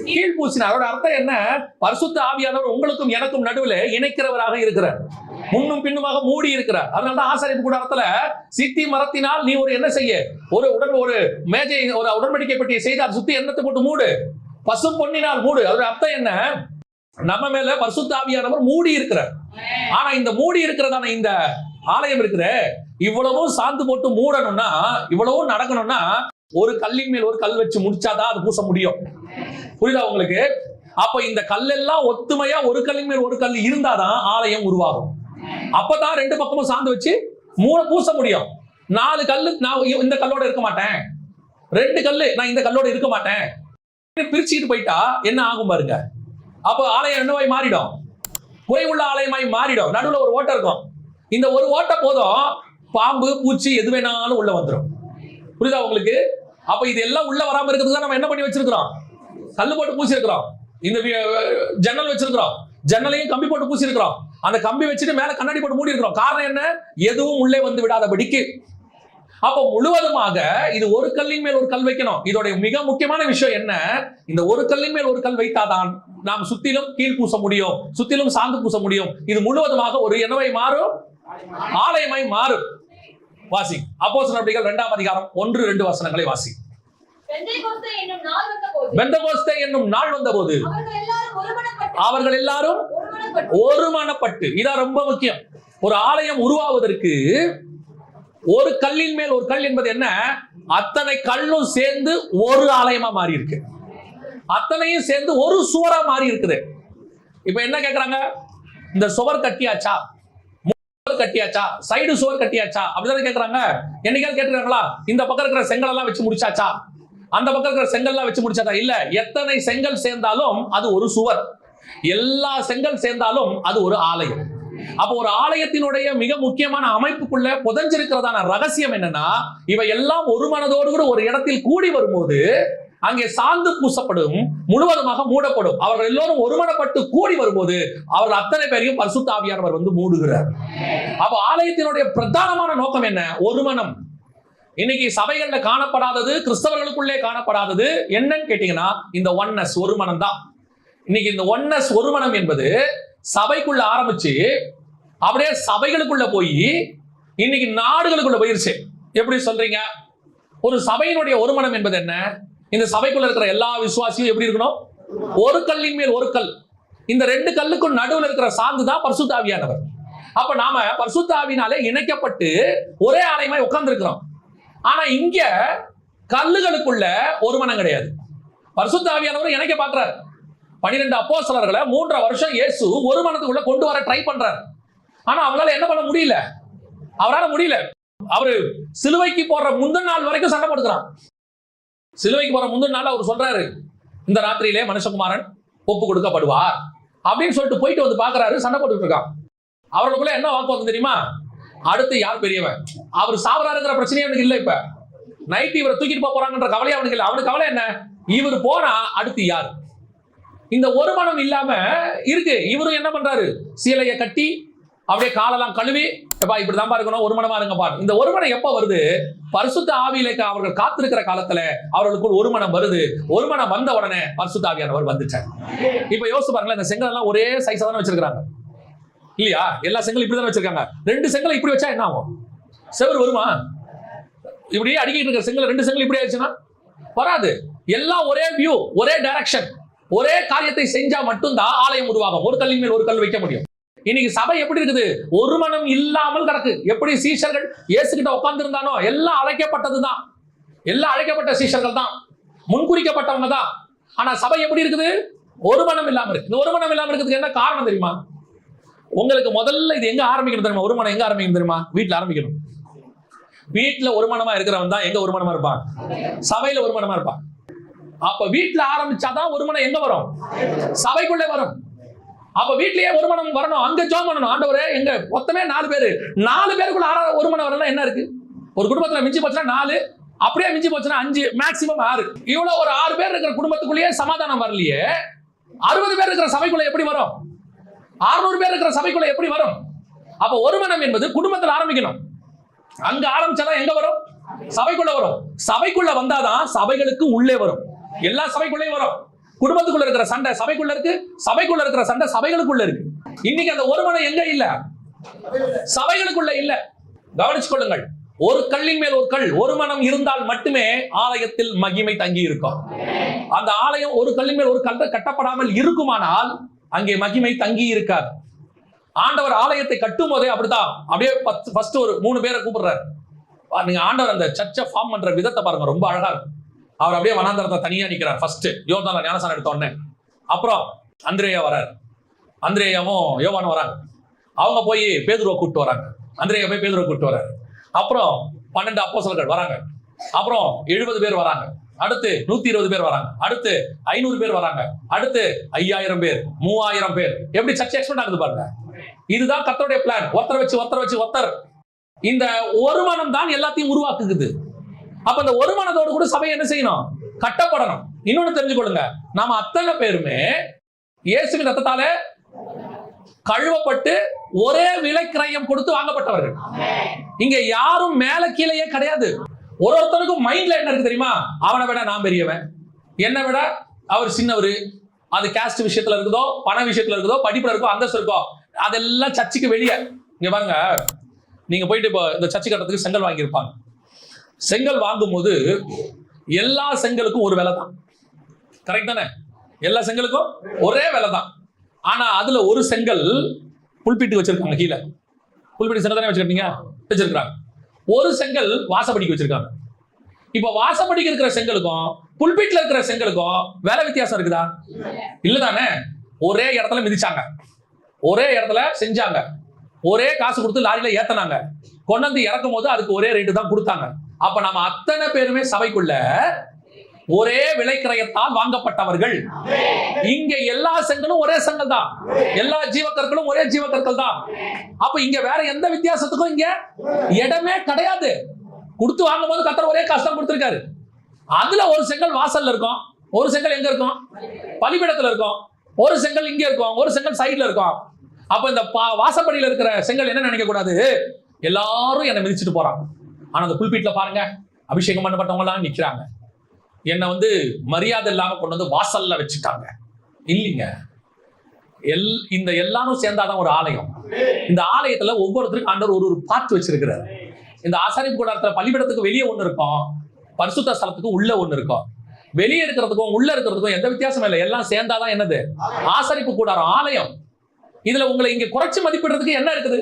கீழ் பூசினார். அதோட அர்த்தம் என்ன? பரிசுத்த ஆவியானவர் உங்களுக்கும் எனக்கும் நடுவுல இணைக்கிறவராக இருக்கிறார். முன்னும் பின்னுமாக மூடி இருக்கிறார். அதனாலதான் ஆசாரிப்பு கூடாரத்துல சித்தி மரத்தினால் நீ ஒரு என்ன செய்ய, ஒரு மேஜை, ஒரு உடன்படிக்கை பெட்டியை செய்து அதை சுத்தி எண்ணத்தை போட்டு மூடு, பசும் பொன்னினால் மூடு. அதோட அர்த்தம் என்ன? நம்ம மேல பரிசுத்த ஆவியானவர் மூடி இருக்கிறார். ஆனா இந்த மூடி இருக்கிறதான இந்த ஆலயம் இருக்கிற இவ்வளவும் சாந்து போட்டு மூடணும்னா, இவ்வளவும் நடக்கணும்னா ஒரு கல்லின் மேல் ஒரு கல் வச்சு முடிச்சாதான் அது பூச முடியும். புரியுதா உங்களுக்கு? அப்ப இந்த கல்லெல்லாம் ஒத்துமையா ஒரு கல்லின் மேல் ஒரு கல் இருந்தாதான் ஆலயம் உருவாகும். அப்பதான் 2 பக்கமும் சாந்து வச்சு பூச முடியும். 4 கல்லு நான் இந்த கல்லோட இருக்க மாட்டேன், 2 கல்லு நான் இந்த கல்லோட இருக்க மாட்டேன் பிரிச்சுக்கிட்டு போயிட்டா என்ன ஆகும் பாருங்க. அப்ப ஆலயம் என்னவாய் மாறிடும்? குறைவுள்ள ஆலயமாய் மாறிடும். நடுவுல ஒரு ஓட்டை இருக்கும். இந்த ஒரு ஓட்டை போதும், பாம்பு பூச்சி எது வேணாலும் உள்ள வந்துடும். புரியுதா உங்களுக்கு? அப்ப இது எல்லாம் உள்ள வராம இருக்கிறதுக்கு நம்ம என்ன பண்ணி வச்சிருக்கிறோம்? கல்லு போட்டு பூசி இருக்கிறோம். இந்த ஜன்னல் வச்சிருக்கிறோம், ஜன்னலையும் கம்பி போட்டு பூசி இருக்கிறோம். அந்த கம்பி வச்சுட்டு மேல கண்ணாடி போட்டு மூடி இருக்கிறோம். காரணம் என்ன? எதுவும் உள்ளே வந்து விடாதபடிக்கு. அப்ப முழுவதுமாக இது ஒரு கல்லின் மேல் ஒரு கல் வைக்கணும். இதோட மிக முக்கியமான விஷயம் என்ன? இந்த ஒரு கல்லின் மேல் ஒரு கல் வைத்தாதான் நாம் சுத்திலும் கீழ் பூச முடியும், சுத்திலும் சாந்து பூச முடியும். இது முழுவதுமாக ஒரு என்னவை மாறும்? ஆலயமாய் மாறும். வாசி அப்போஸ்தலர் நடபடிகள் 2ஆம் அதிகாரம் 1-2 வசனங்களை வாசி. பெந்தெகோஸ்தே என்னும் நாள் வந்தபோது அவர்கள் எல்லாரும் ஒருமனப்பட்டு, இதான் ரொம்ப முக்கியம். ஒரு ஆலயம் உருவாவதற்கு ஒரு கல்லின் மேல் ஒரு கல் என்பது என்ன? அத்தனை கல்லும் சேர்ந்து ஒரு ஆலயமா மாறி இருக்கு. அத்தனையும் சேர்ந்து ஒரு சுவரா மாறி இருக்குது. இப்ப என்ன கேக்குறாங்க? இந்த சுவர் கட்டியாச்சா, கட்டியாச்சா, சைடு சுவர் கட்டியாச்சா, அப்படிதான் கேக்குறாங்க. என்னைக்காவது கேட்டுறாங்களா? இந்த பக்கம் இருக்கிற செங்கல் எல்லாம் வச்சு முடிச்சாச்சா, அந்த பக்கம் இருக்கிற செங்கல் எல்லாம் வச்சு முடிச்சாச்சா? இல்ல. எத்தனை செங்கல் சேர்ந்தாலும் அது ஒரு சுவர், எல்லா செங்கல் சேர்ந்தாலும் அது ஒரு ஆலயம். அப்போ ஒரு ஆலயத்தினுடைய மிக முக்கியமான அமைப்புக்குள்ள புதைஞ்சிருக்கிறதான ரகசியம் என்னன்னா, இவை எல்லாம் ஒரு மனதோடு கூட ஒரு இடத்தில் கூடி வரும்போது அங்கே சாந்து பூசப்படும், முழுவதுமாக மூடப்படும். அவர்கள் எல்லோரும் ஒருமனப்பட்டு கூடி வரும்போது அவர்கள் அத்தனை பேரையும் பரிசுத்த ஆவியானவர் வந்து மூடுகிறார். அப்ப ஆலயத்தினுடைய பிரதானமான நோக்கம் என்ன? ஒருமனம். இன்னைக்கு சபைகள்ல காணப்படாதது, கிறிஸ்தவர்களுக்குள்ளே காணப்படாதது என்னன்னு கேட்டீங்கன்னா இந்த ஒன்னஸ், ஒருமனம் தான். இன்னைக்கு இந்த ஒன்னஸ், ஒருமனம் என்பது சபைக்குள்ள ஆரம்பிச்சு அப்படியே சபைகளுக்குள்ள போய் இன்னைக்கு நாடுகளுக்குள்ள போயிருச்சு. எப்படி சொல்றீங்க? ஒரு சபையினுடைய ஒருமனம் என்பது என்ன? இந்த சபைக்குள்ள இருக்கிற எல்லா விசுவாசியும் எப்படி இருக்கணும்? ஒரு கல்லின் மேல் ஒரு கல். இந்த 2 கல்லுக்கும் நடுவில் இருக்கிற சாந்து தான் பரிசுத்த ஆவியானவர். அப்ப நாம பரிசுத்த ஆவியினாலே இணைக்கப்பட்டு ஒரே ஆலயமாய் உட்கார்ந்து இருக்கிறோம். ஆனா இங்க கல்லுகளுக்குள்ள ஒருமனம் கிடையாது. பரிசுத்த ஆவியானவர் இணைக்க பார்க்கிறார். 12 அப்போஸ்தலர்களை 3.5 வருஷம் இயேசு ஒரு மனதுக்குள்ள கொண்டு வர ட்ரை பண்றார். ஆனா அவங்களால என்ன பண்ண முடியல. அவரால் முடியல. அவரு சிலுவைக்கு போற முந்தின நாள் வரைக்கும் சண்டை போடுகிறான். சிலுவைக்கு போற முந்தின நாள் அவர் சொல்றாரு, இந்த ராத்திரியிலே மனுஷகுமாரன் ஒப்பு கொடுக்கப்படுவார் அப்படின்னு சொல்லிட்டு போயிட்டு வந்து பாக்குறாரு. சண்டை போட்டுட்டு இருக்கான். அவர்களுக்குள்ள என்ன வாக்குவாதம் தெரியுமா? அடுத்து யார் பெரியவன்? அவர் சாவராருங்கிற பிரச்சனையே அவனுக்கு இல்ல. இப்ப நைட்டு இவரை தூக்கிட்டு போறாங்கன்ற கவலையே அவனுக்கு இல்ல. அவனுக்கு கவலை என்ன? இவர் போனா அடுத்து யார்? இந்த ஒரு மனம் இல்லாம இருக்கு. இவரும் என்ன பண்றாரு, சீலையை கட்டி அப்படியே காலெல்லாம் கழுவி, எப்பா இப்படிதான் இருக்கணும், ஒரு மனமா இருங்கப்பா. இந்த ஒரு மனம் எப்ப வருது? பரிசுத்த ஆவியில அவர்கள் காத்திருக்கிற காலத்துல அவர்களுக்கு ஒரு மனம் வருது. ஒரு மனம் வந்த உடனே பரிசுத்த ஆவியானவர் வந்துட்டார். இப்ப யோசிச்சு பாருங்களேன், இந்த செங்கல் எல்லாம் ஒரே சைஸா தானே வச்சிருக்காங்க இல்லையா? எல்லா செங்கல் இப்படிதான் வச்சிருக்காங்க. 2 செங்கல் இப்படி வச்சா என்ன ஆகும்? செவர் வருமா? இப்படியே அடிக்கிட்டு இருக்கிற செங்கல் 2 செங்கல் இப்படி ஆயிடுச்சுன்னா வராது. எல்லாம் ஒரே வியூ, ஒரே டைரக்ஷன், ஒரே காரியத்தை செஞ்சா மட்டும்தான் ஆலயம் உருவாகும். ஒரு கல்லின் மேல் ஒரு கல் வைக்க முடியும். இன்னைக்கு சபை எப்படி இருக்குது? ஒரு மனம் இல்லாமல் கிடக்கு. எப்படி சீஷர்கள் இயேசு கிட்ட உட்கார்ந்து இருந்தானோ, எல்லாம் அழைக்கப்பட்டதுதான், எல்லாம் அழைக்கப்பட்ட சீஷர்கள் தான், முன்குறிக்கப்பட்டவங்க தான். ஆனா சபை எப்படி இருக்குது? ஒரு மனம் இல்லாம இருக்கு. இந்த ஒரு மனம் இல்லாம இருக்கிறதுக்கு என்ன காரணம் தெரியுமா? உங்களுக்கு முதல்ல இது எங்க ஆரம்பிக்கணும் தெரியுமா? ஒரு மனம் எங்க ஆரம்பிக்கணும் தெரியுமா? வீட்டுல ஆரம்பிக்கணும். வீட்டுல ஒரு மனமா இருக்கிறவன் தான் எங்க ஒரு மனமா இருப்பான்? சபையில ஒரு மனமா இருப்பான். அப்ப வீட்டுல ஆரம்பிச்சாதான் ஒரு மனம் எங்க வரும்? சபைக்குள்ளே வரும். அப்ப வீட்லயே ஒரு மனம் வரணும். அங்க ஜெபம் பண்ணணும். ஆண்டவரே, எங்க மொத்தமே 4 பேரு, 4 பேருக்குள்ள ஒரு மனம் வரலாம். என்ன இருக்கு? ஒரு குடும்பத்துல மிஞ்சி போச்சுன்னா 4, அப்படியே மிஞ்சி போச்சுன்னா 5, மேக்சிமம் 6. இவ்வளவு ஒரு 6 பேர் இருக்கிற குடும்பத்துக்குள்ளேயே சமாதானம் வரலையே, 60 பேர் இருக்கிற சபைக்குள்ள எப்படி வரும்? 600 பேர் இருக்கிற சபைக்குள்ள எப்படி வரும்? அப்ப ஒரு மனம் என்பது குடும்பத்தில் ஆரம்பிக்கணும். அங்க ஆரம்பிச்சாதான் எங்க வரும்? சபைக்குள்ள வரும். சபைக்குள்ள வந்தாதான் சபைகளுக்கு உள்ளே வரும். எல்லா சபைக்குள்ளேயும் வரும். குடும்பத்துக்குள்ள இருக்கிற சண்டை சபைக்குள்ள இருக்கு, சபைக்குள்ள இருக்கிற சண்டை சபைகளுக்குள்ள இருக்கு. இன்னைக்கு அந்த ஒரு மனம் எங்க இல்ல? சபைகளுக்குள்ள இல்ல. கவனிச்சு கொள்ளுங்கள். ஒரு கல்லின் மேல் ஒரு கல், ஒரு மனம் இருந்தால் மட்டுமே ஆலயத்தில் மகிமை தங்கி இருக்கும். அந்த ஆலயம் ஒரு கல்லின் மேல் ஒரு கல் கட்டப்படாமல் இருக்குமானால் அங்கே மகிமை தங்கி இருக்காது. ஆண்டவர் ஆலயத்தை கட்டும் போதே அப்படித்தான், அப்படியே ஃபர்ஸ்ட் ஒரு 3 பேரை கூப்பிடுறாரு. நீங்க ஆண்டவர் அந்த சர்ச்சை ஃபார்ம் பண்ற விதத்தை பாருங்க, ரொம்ப அழகா இருக்கும். அவர் அப்படியே வனாந்தரத்தை தனியா நிக்கிறார். ஃபர்ஸ்ட் யோர்தான்ல ஞானஸ்நானம் எடுத்த உடனே, அப்புறம் அந்திரேயா வரார், அந்திரேயாவும் யோவானும் வராங்க. அவங்க போய் பேதுருவை கூப்பிட்டு வராங்க. அந்திரேயா போய் பேதுருவை கூப்பிட்டு வராரு. அப்புறம் 12 அப்போஸ்தலர்கள் வராங்க. அப்புறம் 70 பேர் வராங்க. அடுத்து 120 பேர் வராங்க. அடுத்து 500 பேர் வராங்க. அடுத்து 5000 பேர், 3000 பேர். எப்படி சர்ச்சை எக்ஸ்பெண்ட் ஆகுது பாருங்க. இதுதான் கர்த்தருடைய பிளான். ஒருத்தர் இந்த ஒரு மனம் தான் எல்லாத்தையும் உருவாக்குது. அப்ப இந்த ஒரு மனதோடு கூட சபை என்ன செய்யணும்? கட்டப்படணும். இன்னொன்னு தெரிஞ்சுக்கொள்ளுங்க, நாம அத்தனை பேருமே இயேசுவின் ரத்தத்தால கழுவப்பட்டு ஒரே விலை கிரயம் கொடுத்து வாங்கப்பட்டவர்கள். இங்க யாரும் மேல கீழே கிடையாது. ஒருத்தருக்கும் மைண்ட்ல என்ன இருக்கு தெரியுமா? அவனை விட நான் பெரியவன், என்னை விட அவர் சின்னவரு. அது காஸ்ட் விஷயத்துல இருக்குதோ, பண விஷயத்துல இருக்குதோ, படிப்புல இருக்கோ, அந்தஸ்து இருக்கோ, அதெல்லாம் சர்ச்சுக்கு வெளியே. இங்க பாருங்க, நீங்க போயிட்டு இப்போ இந்த சர்ச்சு கட்டத்துக்கு செங்கல் வாங்கியிருப்பாங்க. செங்கல் வாங்கும் போது எல்லா செங்கலுக்கும் ஒரு விலை தான். கரெக்ட் தானே? எல்லா செங்கலுக்கும் ஒரே விலை தான். ஆனா அதுல ஒரு செங்கல் புல்பிட்டு வச்சிருக்காங்க. கீழே புல்பிட்டு செங்கல் தானே வச்சிருக்காங்க. ஒரு செங்கல் வாசப்படிக்கு வச்சிருக்காங்க. இப்ப வாசப்படிக்கு இருக்கிற செங்கலுக்கும் புல்பிட்ல இருக்கிற செங்கலுக்கும் வேலை வித்தியாசம் இருக்குதா? இல்லதானே? ஒரே இடத்துல மிதிச்சாங்க, ஒரே இடத்துல செஞ்சாங்க, ஒரே காசு கொடுத்து லாரியில ஏத்தனாங்க, கொண்டு வந்து இறக்கும் போது அதுக்கு ஒரே ரேட்டு தான் கொடுத்தாங்க. அப்ப நம்ம அத்தனை பேருமே சபைக்குள்ள ஒரே விலைக்கிரயத்தால் வாங்கப்பட்டவர்கள். இங்க எல்லா செங்கலும் ஒரே செங்கல் தான், எல்லா ஜீவக்கற்களும் ஒரே ஜீவக்கற்கள் தான். அப்ப இங்க வேற எந்த வித்தியாசத்துக்கும் இங்க இடமே கிடையாது. கொடுத்து வாங்கும் போது கர்த்தர் ஒரே காசு தான் கொடுத்திருக்காரு. அதுல ஒரு செங்கல் வாசல்ல இருக்கும், ஒரு செங்கல் எங்க இருக்கும்? பலிபீடத்துல இருக்கும், ஒரு செங்கல் இங்க இருக்கும், ஒரு செங்கல் சைட்ல இருக்கும். அப்ப இந்த வாசப்படியில இருக்கிற செங்கல் என்ன நினைக்க கூடாது? எல்லாரும் என்னை மிதிச்சுட்டு போறாங்க. ஆனா அந்த புல்பீட்ல பாருங்க, அபிஷேகம் பண்ணப்பட்டவங்க எல்லாம் நிக்கிறாங்க. என்னை மரியாதை இல்லாம கொண்டு வந்து வாசல்ல வச்சுட்டாங்க. இல்லைங்க, இந்த எல்லாரும் சேர்ந்தாதான் ஒரு ஆலயம். இந்த ஆலயத்துல ஒவ்வொருத்தருக்கும் ஆண்டவர் ஒரு பார்ட் வச்சிருக்கிறார். இந்த ஆசாரிப்பு கூடாரத்துல பலிபீடத்துக்கு வெளியே ஒண்ணு இருக்கும், பரிசுத்த ஸ்தலத்துக்கு உள்ள ஒண்ணு இருக்கும். வெளியே இருக்கிறதுக்கும் உள்ள இருக்கிறதுக்கும் எந்த வித்தியாசமும் இல்லை. எல்லாம் சேர்ந்தாதான் என்னது? ஆசாரிப்பு கூடாரம், ஆலயம். இதுல உங்களை இங்க குறைச்சு மதிப்பிடுறதுக்கு என்ன இருக்குது?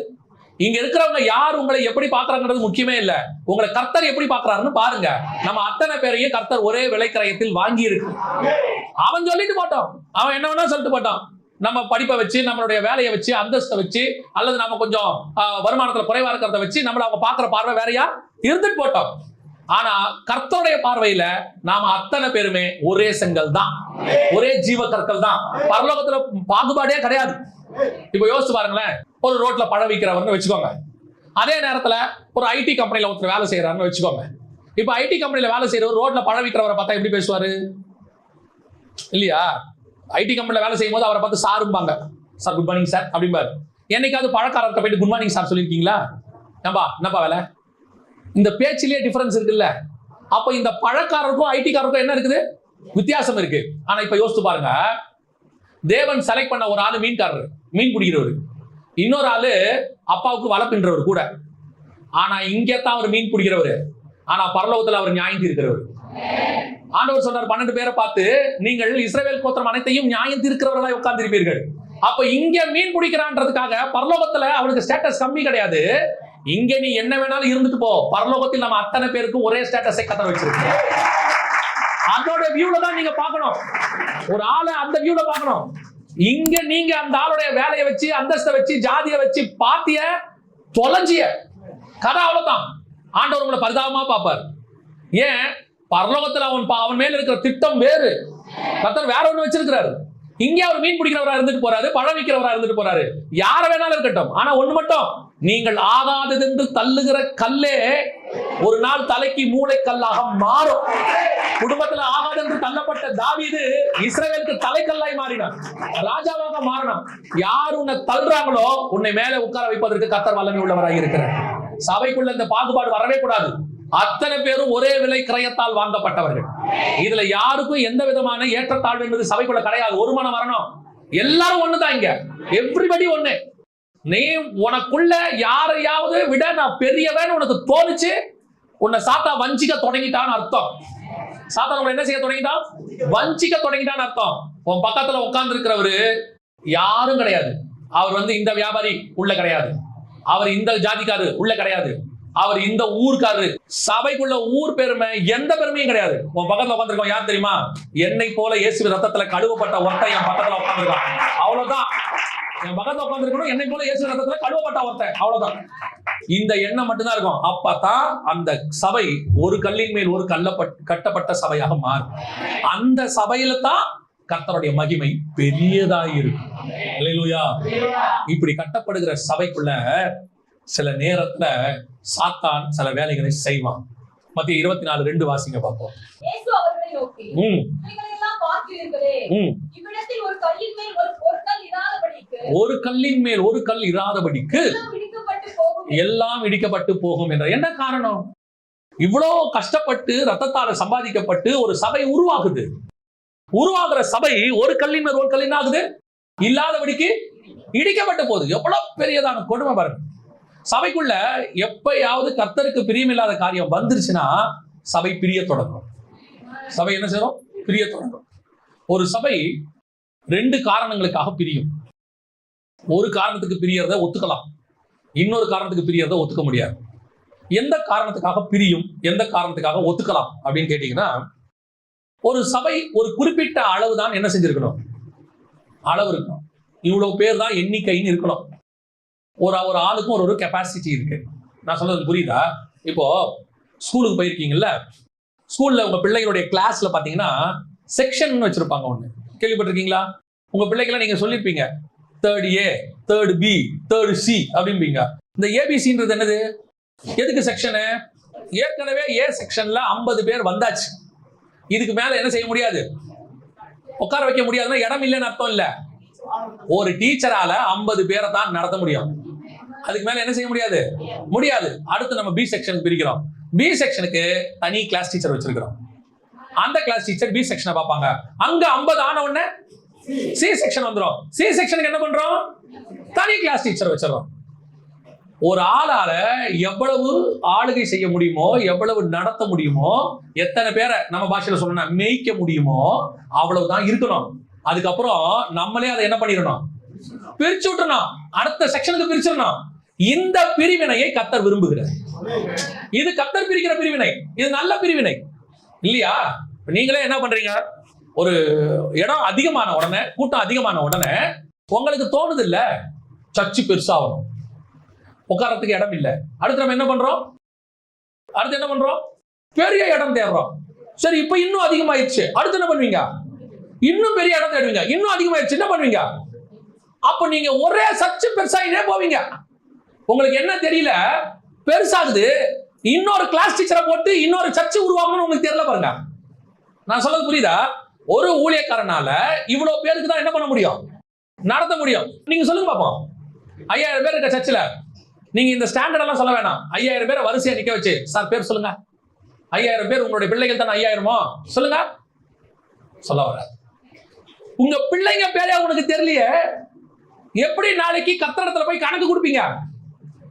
இங்க இருக்கிறவங்க யார் உங்களை எப்படி பாக்குறாங்கிறது முக்கியமே இல்ல. உங்களை கர்த்தர் எப்படி பாக்குறாருன்னு பாருங்க. நம்ம அத்தனை பேரையும் கர்த்தர் ஒரே விலைக்கிரயத்தில் வாங்கி இருக்கு. அவன் சொல்லிட்டு போட்டோம், அவன் என்ன வேணா சொல்லிட்டு போட்டான். நம்ம படிப்பை வச்சு, நம்மளுடைய வேலையை வச்சு, அந்தஸ்தை வச்சு, அல்லது நம்ம கொஞ்சம் வருமானத்துல குறைவா இருக்கிறத வச்சு நம்மள அவங்க பாக்குற பார்வை வேறையா இருந்துட்டு போட்டோம். ஆனா கர்த்தருடைய பார்வையில நாம அத்தனை பேருமே ஒரே செங்கல் தான், ஒரே ஜீவக்கற்கள் தான். பரலோகத்துல பாகுபாடே கிடையாது. இப்ப யோசிச்சு பாருங்களேன், ஒரு ரோட்ல பழம் விற்கிறவர்னு வச்சுக்கோங்க. அதே நேரத்துல ஒரு ஐடி கம்பெனில ஒருத்தர் வேலை செய்யறாருன்னு வச்சுக்கோங்க. இப்ப ஐடி கம்பெனில வேலை செய்யறவர் ரோட்ல பழம் விற்கிறவரை பார்த்தா எப்படி பேசுவாரு? இல்லையா? ஐடி கம்பெனில வேலை செய்யும் போது அவரை பார்த்து சாரும்பாங்க. சார் குட் மார்னிங் சார் அப்படிம்பாரு. என்னைக்காவது பழக்காரர்கிட்ட போயிட்டு குட் மார்னிங் சார் சொல்லியிருக்கீங்களா? என்னப்பா வேலை? இந்த பேச்சிலேயே டிஃபரன்ஸ் இருக்குல்ல. அப்ப இந்த பழக்காரருக்கும் ஐடிக்காரருக்கும் என்ன இருக்குது? வித்தியாசம் இருக்கு. ஆனா இப்ப யோசித்து பாருங்க, தேவன் செலக்ட் பண்ண ஒரு ஆளு மீன்காரர், மீன் பிடிக்கிறவர். இன்னொரு ஆளு அப்பாவுக்கு வலை பின்றவர் கூட. ஆனா இங்கத்தான் அவர் மீன் பிடிக்கிறவர். ஆனா பரலோகத்துல அவர் நியாயம் தீர்க்கிறவர். ஆண்டவர் சொன்னார் 12 பேரை பார்த்து, நீங்கள் இஸ்ரவேல் கோத்திரம் அனைத்தையும் நியாயம் தீர்க்கிறவர்களாய் உட்கார்ந்திருப்பீர்கள். அப்ப இங்க மீன் பிடிக்கிறான்றதுக்காக பரலோகத்துல அவனுக்கு ஸ்டேட்டஸ் கம்மி கிடையாது. இங்க நீ என்ன வேணாலும் இருந்துட்டு போ, பரலோகத்தில் நம்ம அத்தனை பேருக்கும் ஒரே ஸ்டேட்டஸை கத்தர் வச்சிருக்கு. அதோட வியூல தான் நீங்க பார்க்கணும். ஒரு ஆளை அந்த வியூல பார்க்கணும். இங்க நீங்க அந்த ஆளுடைய வேலையை வச்சு, அந்தஸ்தை வச்சு, ஜாதியை வச்சு பாத்திய தொலைஞ்சிய கதை அவ்வளவுதான். ஆண்டவர் உங்களை பரிதாபமா பார்ப்பார். ஏன்? பரலோகத்துல அவன் மேல இருக்கிற திட்டம் வேறு. கர்த்தர் வேற ஒண்ணு வச்சிருக்கிறாரு. இங்கே அவர் மீன் பிடிக்கிறவரா இருந்துட்டு போறாரு, பழம் விற்கிறவரா இருந்துட்டு போறாரு. யார வேணாலும் இருக்கட்டும். ஆனா ஒண்ணு மட்டும், நீங்கள் ஆகாதது என்று தள்ளுகிற கல்லே ஒரு நாள் தலைக்கு மூளை கல்லாக மாறும். குடும்பத்துல ஆகாது என்று தள்ளப்பட்ட தாவீது இஸ்ரவேலுக்கு தலைக்கல்லாய் மாறினான், ராஜாவாக மாறினான். யார் உன்னை தள்ளுறாங்களோ உன்னை மேலே உட்கார வைப்பதற்கு கர்த்தர் வல்லமை உள்ளவராக இருக்கிறார். சபைக்குள்ள இந்த பாகுபாடு வரவே கூடாது. அத்தனை பேரும் ஒரே விலை கிரயத்தால் வாங்கப்பட்டவர்கள். இதுல யாருக்கும் எந்த விதமான ஏற்றத்தாழ்வு என்பது சபைக்குள்ள கிடையாது. ஒரு மனம் வரணும். எல்லாரும் ஒண்ணுதான் இங்க. எவ்ரிபடி ஒண்ணு. நீ உனக்குள்ள யாரையாவது விட நான் பெரியவன் உனக்கு தோணுச்சு, உன்னை சாத்தா வஞ்சிக்க தொடங்கிட்டான்னு அர்த்தம். சாத்தா உங்களை என்ன செய்ய தொடங்கிட்டான்? வஞ்சிக்க தொடங்கிட்டான்னு அர்த்தம். உன் பக்கத்துல உட்கார்ந்து இருக்கிறவரு யாரும் கிடையாது. அவர் இந்த வியாபாரி உள்ள கிடையாது, அவர் இந்த ஜாதிக்காரு உள்ள கிடையாது, அவர் இந்த ஊர்க்காரரு. சபைக்குள்ள ஊர் பெருமை எந்த பெருமையும் கிடையாது. உன் பக்கத்துல உட்காந்துருக்கோம் யார் தெரியுமா? என்னை போல இயேசு ரத்தத்துல கழுவப்பட்ட ஒருத்தன் என் பக்கத்துல உட்காந்துருக்கான். அவ்வளவுதான். என் பக்கத்துல உட்காந்துருக்கணும், என்னை போல இயேசு ரத்தத்துல கழுவப்பட்ட ஒருத்தன். அவ்வளவுதான். இந்த எண்ணம் மட்டும்தான் இருக்கும். அப்பதான் அந்த சபை ஒரு கல்லின் மேல் ஒரு கட்டப்பட்ட சபையாக மாறும். அந்த சபையில தான் கர்த்தருடைய மகிமை பெரியதாயிருக்கும். அல்லேலூயா. இப்படி கட்டப்படுகிற சபைக்குள்ள சில நேரத்துல சாத்தான் சில வேலைகளை செய்வான். மத்திய 24:2 வாசிங்க பார்ப்போம். இயேசு அவர்களை நோக்கி, இவைகளெல்லாம் பார்க்கிறீர்களே, இவ்விடத்தில் ஒரு கல்லின் மேல் ஒரு கல் இராதபடிக்கு, ஒரு கல்லின் மேல் ஒரு கல் இராதபடிக்கு எல்லாம் இடிக்கப்பட்டு போகும் என்ற என்ன காரணம்? இவ்வளவு கஷ்டப்பட்டு ரத்தத்தால சம்பாதிக்கப்பட்டு ஒரு சபை உருவாகுது. உருவாகிற சபை ஒரு கல்லின் மேல் ஒரு கல்லின் ஆகுது, இல்லாதபடிக்கு இடிக்கப்பட்டு போகுது. எவ்வளவு பெரியதான கொடுமை பாருங்க. சபைக்குள்ள எப்பயாவது கர்த்தருக்கு பிரியமில்லாத காரியம் வந்துருச்சுன்னா சபை பிரிய தொடங்கும். சபை என்ன செய்யும்? பிரிய தொடங்கும். ஒரு சபை 2 காரணங்களுக்காக பிரியும். ஒரு காரணத்துக்கு பிரியறத ஒத்துக்கலாம், இன்னொரு காரணத்துக்கு பிரியறத ஒத்துக்க முடியாது. எந்த காரணத்துக்காக பிரியும், எந்த காரணத்துக்காக ஒத்துக்கலாம் அப்படின்னு கேட்டீங்கன்னா, ஒரு சபை ஒரு குறிப்பிட்ட அளவு தான் என்ன செஞ்சிருக்கணும்? அளவு இருக்கணும். இவ்வளவு பேர் தான் எண்ணிக்கைன்னு இருக்கணும். ஒரு ஆளுக்கும் ஒரு கெப்பாசிட்டி இருக்கு. நான் சொல்றது புரியுதா? இப்போ ஸ்கூலுக்கு போயிருக்கீங்கல்ல, ஸ்கூல்ல உங்க பிள்ளைகளுடைய கிளாஸ்ல பாத்தீங்கன்னா செக்ஷன் வச்சிருப்பாங்க. ஒண்ணு கேள்விப்பட்டிருக்கீங்களா? உங்க பிள்ளைகளை நீங்க சொல்லிருப்பீங்க, 3rd A, 3rd B, 3rd C அப்படிம்பீங்க. இந்த ஏபிசின்றது என்னது? எதுக்கு செக்ஷனு? ஏற்கனவே ஏ செக்ஷன்ல 50 பேர் வந்தாச்சு. இதுக்கு மேல என்ன செய்ய முடியாது? உட்கார வைக்க முடியாதுன்னா இடம் இல்லைன்னு அர்த்தம் இல்ல. ஒரு டீச்சரால 50 பேரை தான் நடத்த முடியும். அதுக்கு மேல என்ன செய்ய முடியாது? முடியாது. அடுத்து நம்ம பி செக்ஷன் பிரிக்கிறோம். பி செக்ஷனுக்கு தனி கிளாஸ் டீச்சர் வச்சிருக்கிறோம். அந்த கிளாஸ் டீச்சர் பி செக்ஷனை பார்ப்பாங்க. அங்க 50 ஆன உடனே சி செக்ஷன் வந்துடும். சி செக்ஷனுக்கு என்ன பண்றோம்? தனி கிளாஸ் டீச்சர் வச்சிடறோம். ஒரு ஆளால எவ்வளவு ஆளுகை செய்ய முடியுமோ, எவ்வளவு நடத்த முடியுமோ, எத்தனை பேரை நம்ம பாஷையில சொல்லணும் மேய்க்க முடியுமோ அவ்வளவுதான் இருக்கணும். அதுக்கப்புறம் நம்மளே அதை என்ன பண்ணிடணும்? பிரிச்சு விட்டுறணும். அடுத்த செக்ஷனுக்கு பிரிச்சிடணும். இந்த பிரிவினையை கர்த்தர் விரும்புகிறார். இது கர்த்தர் பிரிக்கிற பிரிவினை. இது நல்ல பிரிவினை இல்லையா? நீங்களே என்ன பண்றீங்க? ஒரு இடம் அதிகமான உடனே, கூட்டம் அதிகமான உடனே உங்களுக்கு தோணுது இல்ல, சர்ச்சு பெருசாகணும், உட்காரத்துக்கு இடம் இல்லை. அடுத்து நம்ம என்ன பண்றோம்? அடுத்து என்ன பண்றோம்? பெரிய இடம் தேடுறோம். சரி, இப்ப இன்னும் அதிகமாயிடுச்சு. அடுத்து என்ன பண்ணுவீங்க? இன்னும் பெரிய இடம் தேடுவீங்க. இன்னும் அதிகமாயிடுச்சு, என்ன பண்ணுவீங்க? அப்ப நீங்க ஒரே சர்ச்சு பெருசாகிட்டே போவீங்க. உங்களுக்கு என்ன தெரியல, பெருசாகுது. இன்னொரு கிளாஸ் டீச்சரை போட்டு இன்னொரு சர்ச்சு உருவாகணும்னு உங்களுக்கு தெரியல பாருங்க. நான் சொல்றது புரியுதா? ஒரு ஊழியக்காரனால இவ்வளவு பேருக்கு தான் என்ன பண்ண முடியும், நடத்த முடியும். நீங்க சொல்லுங்க பாப்போம். 5000 பேர் இருக்க சர்ச்சில் நீங்க இந்த ஸ்டாண்டர்ட் எல்லாம் சொல்ல வேணாம். 5000 பேரை வரிசையா நிக்க வச்சு, சார் பேர் சொல்லுங்க. 5000 பேர் உங்களுடைய பிள்ளைகள் தானே 5000மோ சொல்லுங்க, சொல்ல வராது. உங்க பிள்ளைங்க பேரே உனக்கு தெரியலையே, எப்படி நாளைக்கு கத்தரிடத்துல போய் கணக்கு கொடுப்பீங்க?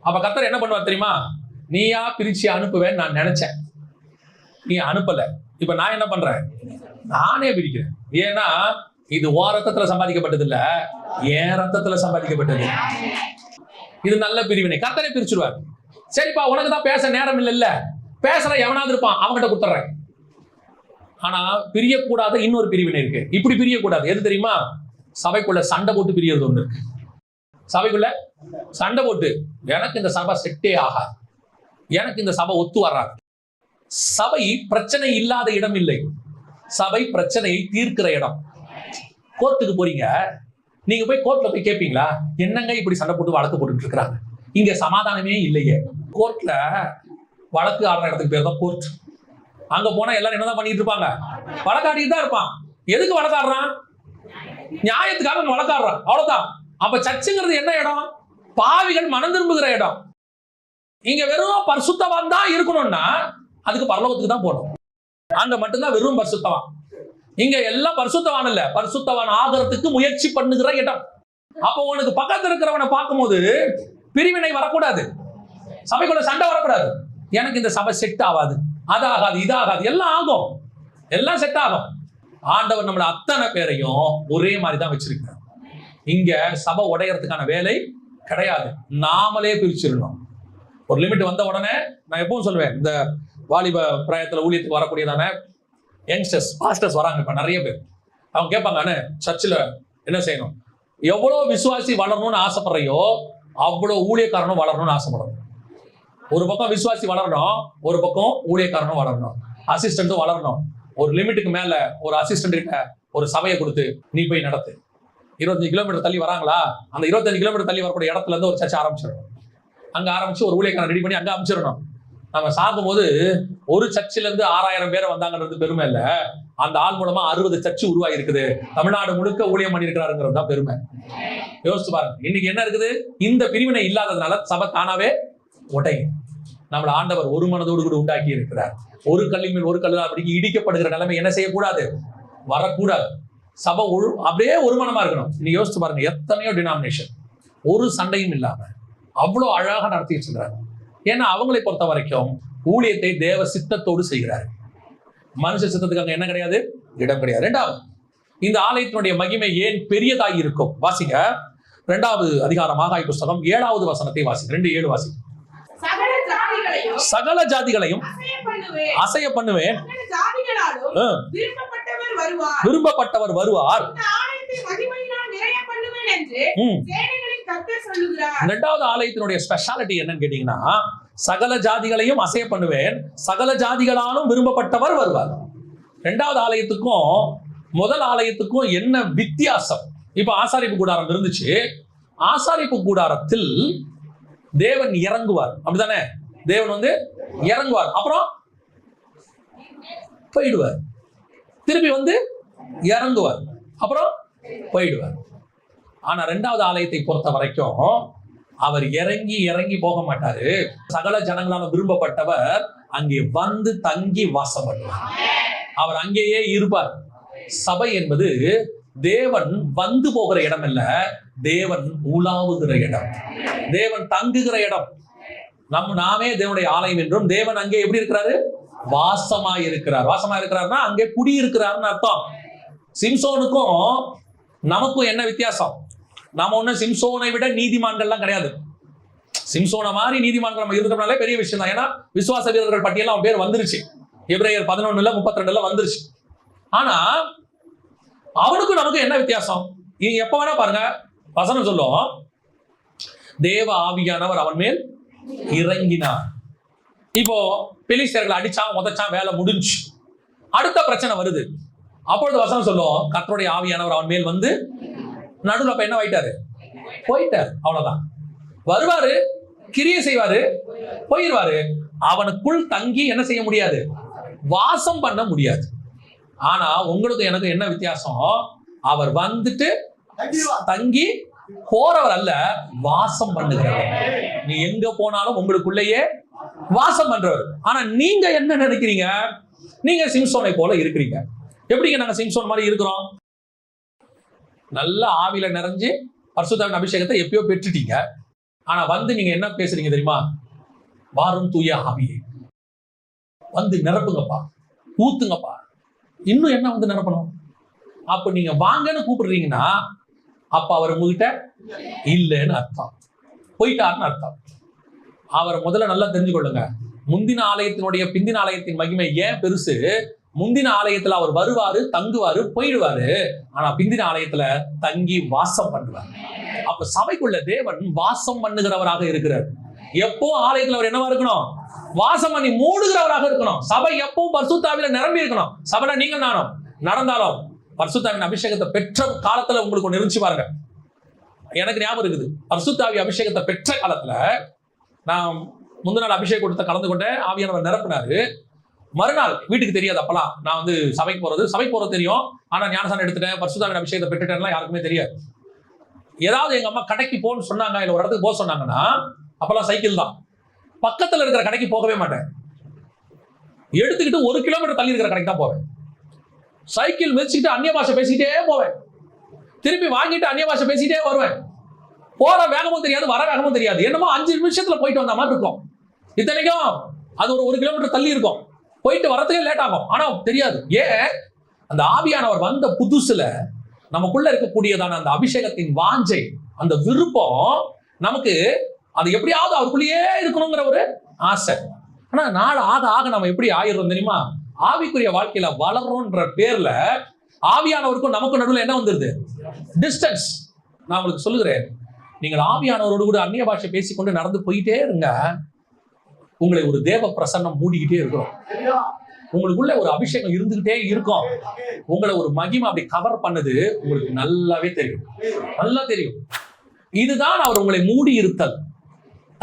அப்ப கத்தர் என்ன பண்ணுவார் தெரியுமா? நீயா பிரிச்சு அனுப்புவேன்னு நான் நினைச்சேன், நீ அனுப்பல. இப்ப நான் என்ன பண்றேன், நானே பிரிக்கிறேன். ஏன்னா இது ஓ ரத்தத்துல சம்பாதிக்கப்பட்டது இல்ல, என் ரத்தத்துல சம்பாதிக்கப்பட்டது. இது நல்ல பிரிவினை. கர்த்தரே பிரிச்சுடுவார். சரிப்பா, உனக்கு தான் பேச நேரம் இல்ல, பேசுற எவனாவது இருப்பான், அவன்கிட்ட கொடுத்துறேன். ஆனா பிரியக்கூடாத இன்னொரு பிரிவினை இருக்கு. இப்படி பிரியக்கூடாது. எது தெரியுமா? சபைக்குள்ள சண்டை போட்டு பிரியறது ஒண்ணு இருக்கு. சபைக்குள்ள சண்டை போட்டு, எனக்கு இந்த சபை செட்டே ஆகாது, எனக்கு இந்த சபை ஒத்து வராது. சபை பிரச்சனை இல்லாத இடம் இல்லை, சபை பிரச்சனையை தீர்க்கிற இடம். கோர்ட்டுக்கு போறீங்க, நீங்க போய் கோர்ட்ல போய் கேட்பீங்களா, என்னங்க இப்படி சண்டை போட்டு வழக்கு போட்டுட்டு இருக்காங்க, இங்க சமாதானமே இல்லையே. கோர்ட்ல வழக்கு ஆடுற இடத்துக்கு பேர் தான் கோர்ட். அங்க போனா எல்லாரும் என்னதான் பண்ணிட்டு இருப்பாங்க, வழக்காடிட்டு தான் இருப்பான். எதுக்கு வழக்காடுறான்? நியாயத்துக்காக அங்க வழக்காடுறான், அவ்வளவுதான். அப்ப சர்ச்சுங்கிறது என்ன இடம்? பாவிகள் மனம் திரும்புகிற இடம். இங்க வெறும் பரிசுத்தவான் தான் இருக்கணும்னா அதுக்கு பரலோகத்துக்கு தான் போகணும். அங்க மட்டும்தான் வெறும் பரிசுத்தவான். இங்க எல்லாம் பரிசுத்தவான் இல்ல, பரிசுத்தவான் ஆகிறதுக்கு முயற்சி பண்ணுகிற இடம். அப்போ உனக்கு பக்கத்துல இருக்கிறவனை பார்க்கும்போது பிரிவினை வரக்கூடாது, சபைக்குள்ள சண்டை வரக்கூடாது. எனக்கு இந்த சபை செட் ஆகாது, அதாகாது, இதாகாது, எல்லாம் ஆகும், எல்லாம் செட் ஆகும். ஆண்டவர் நம்மள அத்தனை பேரையும் ஒரே மாதிரி தான் வச்சிருக்கிறார். இங்க சபை உடையறதுக்கான வேலை கிடையாது, நாமளே பிரிச்சிடணும். ஒரு லிமிட் வந்த உடனே நான் எப்பவும் சொல்லுவேன், இந்த வாலிப பிராயத்துல ஊழியத்துக்கு வரக்கூடியதான யங்ஸ்டர்ஸ், பாஸ்டர்ஸ் வராங்க இப்ப நிறைய பேர். அவங்க கேட்பாங்க, சர்ச்சில் என்ன செய்யணும்? எவ்வளவு விசுவாசி வளரணும்னு ஆசைப்படுறையோ அவ்வளவு ஊழியக்காரனும் வளரணும்னு ஆசைப்படணும். ஒரு பக்கம் விசுவாசி வளரணும், ஒரு பக்கம் ஊழியக்காரனும் வளரணும், அசிஸ்டன்ட்டும் வளரணும். ஒரு லிமிட்டுக்கு மேல ஒரு அசிஸ்டன்ட் கிட்ட ஒரு சபையை கொடுத்து நீ போய் நடத்து. 25 கிலோமீட்டர் தள்ளி வராங்களா, அந்த 25 கிலோமீட்டர் தள்ளி வரக்கூடிய இடத்துல இருந்து ஒரு சர்ச்சை ஆரம்பிச்சிடணும். அங்க ஆரம்பிச்சு ஒரு ஊழியக்காரன் ரெடி பண்ணி அங்க அமைச்சிடணும். நம்ம சாகும்போது ஒரு சர்ச்சில இருந்து 6000 பேரை வந்தாங்கன்றது பெருமை இல்ல, அந்த ஆள் மூலமா 60 சர்ச்சு உருவாகி இருக்குது, தமிழ்நாடு முழுக்க ஊழியம் பண்ணி இருக்கிறாருங்கிறது தான் பெருமை. யோசிச்சு பாருங்க. இன்னைக்கு என்ன இருக்குது? இந்த பிரிவினை இல்லாததுனால சபை தானாவே உடையும். நம்மள ஆண்டவர் ஒரு மனதோடு கூட உண்டாக்கி இருக்கிறார். ஒரு கல்லின் மேல் ஒரு கல்லா அப்படி இடிக்கப்படுகிற நிலைமை என்ன செய்யக்கூடாது, வரக்கூடாது. சபை அப்படியே ஒரு மனமா இருக்கணும். நீங்க யோசிச்சு பாருங்க, எத்தனையோ டினாமினேஷன் ஒரு சண்டையும் இல்லாம அவ்வளவு அழகாக நடத்திட்டு இருக்கிறாங்க. ஏன்னா அவங்களை பொறுத்த வரைக்கும் ஊழியத்தை தேவ சித்தத்தோடு செய்கிறார். மனுஷ சித்தத்துக்கு அங்க என்ன கிடையாது, இடம் கிடையாது. இரண்டாவது, இந்த ஆலயத்தினுடைய மகிமை ஏன் பெரியதாகி இருக்கும்? வாசிங்க 2வது அதிகாரம் ஆகாய் புஸ்தகம் 7வது வசனத்தை வாசிங்க. 2:7 வாசிங்க. சகல ஜாதிகளையும் அசைய பண்ணுவேன், விரும்பப்பட்டவர் வருவார். 2வது ஆலயத்தினுடைய ஸ்பெஷாலிட்டி என்னன்னு கேட்டீங்கன்னா, சகல ஜாதிகளையும் அசைய பண்ணுவேன், சகல ஜாதிகளாலும் விரும்பப்பட்டவர் வருவார். 2வது ஆலயத்துக்கும் முதல் ஆலயத்துக்கும் என்ன வித்தியாசம்? இப்ப ஆசாரிப்பு கூடாரம் இருந்துச்சு, ஆசாரிப்பு கூடாரத்தில் தேவன் இறங்குவார், அப்படித்தானே? தேவன் இறங்குவார், அப்புறம் போயிடுவார், திருப்பி இறங்குவார், அப்புறம் போயிடுவார். ஆனா 2வது ஆலயத்தை பொறுத்த வரைக்கும் அவர் இறங்கி இறங்கி போக மாட்டாரு. சகல ஜனங்களால விரும்பப்பட்டவர் அங்கே வந்து தங்கி வாசம் பண்ணுவார், அவர் அங்கேயே இருப்பார். சபை என்பது தேவன் வந்து போகிற இடம் இல்ல, தேவன் உலாவுகிற இடம், தேவன் தங்குகிற இடம். நாமே தேவனுடைய ஆலயம் என்றும், தேவன் அங்கே எப்படி இருக்கிறாரு, வாசமாய் இருக்கிறார். வாசமாய் இருக்கிறார்னா அங்கே குடியிருக்கிறார்னு அர்த்தம். சிம்சோனுக்கும் நமக்கும் என்ன வித்தியாசம்? நாம ஒண்ணு சிம்சோனை விட நீதிமான்கள்லாம் கிடையாது. சிம்சோனை மாதிரி நீதிமான்கள் நம்ம இருக்கிறதுனாலே பெரிய விஷயம் தான். ஏன்னா விசுவாச வீரர்கள் பட்டியல் அவன் பேர் வந்துருச்சு, எபிரேயர் 11:32 வந்துருச்சு. ஆனா அவனுக்கும் நமக்கு என்ன வித்தியாசம்? நீங்க எப்ப வேணா பாருங்க, வசனம் சொல்லும், தேவ ஆவியானவர் அவன் மேல் இறங்கினார். இப்போ பெலிஸ்தர்களை அடிச்சான், உதைச்சான், வேலை முடிஞ்சு. அடுத்த பிரச்சனை வருது, அப்பொழுது வசனம் சொல்லும், கர்த்தருடைய ஆவியானவர் அவன் மேல் நடுவில் அப்ப என்ன ஆயிட்டாரு, போயிட்டாரு, அவ்வளவுதான். வருவாரு, கிரியை செய்வாரு, போயிடுவாரு. அவனுக்குள் தங்கி என்ன செய்ய முடியாது, வாசம் பண்ண முடியாது. ஆனா உங்களுக்கு எனக்கு என்ன வித்தியாசம்? அவர் வந்துட்டு தங்கி போறவர் அல்ல, வாசம் பண்ணுகிறவர். நீ எங்க போனாலும் உங்களுக்குள்ளேயே வாசம் பண்றவர். ஆனா நீங்க என்ன நினைக்கிறீங்க? நீங்க சிம்சோனை போல இருக்கிறீங்க. எப்படிங்க நாங்க சிம்சோன் மாதிரி இருக்கிறோம்? நல்ல ஆவியில நிறைஞ்சு பரிசுத்தாவின் அபிஷேகத்தை எப்பயோ பெற்றுட்டீங்க. ஆனா வந்து நீங்க என்ன பேசுறீங்க தெரியுமா? வாரும் தூய ஆவியே, வந்து நிரப்புங்கப்பா, ஊத்துங்கப்பா. இன்னும் என்ன வந்து நிரப்பணும்? அப்ப நீங்க வாங்கன்னு கூப்பிடுறீங்கன்னா அப்ப அவர் உங்ககிட்ட இல்லைன்னு அர்த்தம், போயிட்டாருன்னு அர்த்தம். அவரை முதல்ல நல்லா தெரிஞ்சுக்கொள்ளுங்க. முந்தின ஆலயத்தினுடைய பிந்தின ஆலயத்தின் மகிமை ஏன் பெருசு? முந்தின ஆலயத்துல அவர் வருவாரு, தங்குவாரு, போயிடுவாரு. ஆனா பிந்தின ஆலயத்துல தங்கி வாசம் பண்ணுவார். அப்ப சபைக்குள்ள தேவன் வாசம் பண்ணுகிறவராக இருக்கிறார். எப்போ ஆலயத்துல அவர் என்னவா இருக்கணும்? வாசம் பண்ணி மூடுகிறவராக இருக்கணும். சபை எப்பவும் பரிசுத்தாவில நிரம்பி இருக்கணும். சபையில நீங்க நானும் நடந்தாலும் பரிசுத்தாவின் அபிஷேகத்தை பெற்ற காலத்துல உங்களுக்கு ஒன்று இருந்துச்சு பாருங்க. எனக்கு ஞாபகம் இருக்குது, பரிசுத்தாவி அபிஷேகத்தை பெற்ற காலத்துல நான் முந்தின நாள் அபிஷேக கூட்டத்தை கலந்து கொண்டேன். ஆவியானவர் நிரப்பினாரு. மறுநாள் வீட்டுக்கு தெரியாது. அப்பெல்லாம் நான் வந்து சபைக்கு போறது தெரியும். ஆனா ஞானசானம் எடுத்துட்டேன், பரிசுத்தாவின் அபிஷேகத்தை பெற்றுட்டேன்லாம் யாருக்குமே தெரியாது. ஏதாவது எங்க அம்மா கடைக்கு போன்னு சொன்னாங்க, இல்ல ஒரு இடத்துக்கு போக சொன்னாங்கன்னா அப்பெல்லாம் சைக்கிள் தான். பக்கத்துல இருக்கிற கடைக்கு போகவே மாட்டேன். எடுத்துக்கிட்டு 1 கிலோமீட்டர் தள்ளி இருக்கிற கடைக்கு தான் போவேன். சைக்கிள் மிதிச்சுக்கிட்டு அந்நிய பாஷை பேசிக்கிட்டே போவேன். திருப்பி வாங்கிட்டு அந்நிய பாஷை பேசிக்கிட்டே வருவேன். போற வேகமும் தெரியாது, வர வேகமும் தெரியாது. என்னமோ 5 நிமிஷத்துல போயிட்டு வந்த மாதிரி இருக்கும். இத்தனைக்கும் அது ஒரு 1 கிலோமீட்டர் தள்ளி இருக்கும். போயிட்டு வரதுக்கே லேட் ஆகும். ஆனா தெரியாது. ஏன்? அந்த ஆவியானவர் வந்த புதுசுல நமக்குள்ள இருக்கக்கூடியதான அந்த அபிஷேகத்தின் வாஞ்சை, அந்த விருப்பம், நமக்கு அது எப்படியாவது அவருக்குள்ளேயே இருக்கணுங்கிற ஒரு ஆசை. ஆனா நாள் ஆக ஆக நம்ம எப்படி ஆயிடுறோம் தெரியுமா? ஆவிக்குரிய வாழ்க்கையில வளர்றோன்ற பேர்ல ஆவியானவருக்கும் நமக்கும் நடுவில் என்ன வந்துருது? டிஸ்டன்ஸ். நான் உங்களுக்கு சொல்லுகிறேன், நீங்கள் ஆவியானவரோடு கூட அந்நிய பாஷை பேசிக்கொண்டு நடந்து போயிட்டே இருங்க. உங்களை ஒரு தேவ பிரசன்னம் மூடிக்கிட்டே இருக்கும். உங்களுக்குள்ள ஒரு அபிஷேகம் இருந்துகிட்டே இருக்கும். உங்களை ஒரு மகிமை அப்படி கவர் பண்ணுது. உங்களுக்கு நல்லாவே தெரியும், நல்லா தெரியும். இதுதான் அவர் உங்களை மூடி இருத்தல்,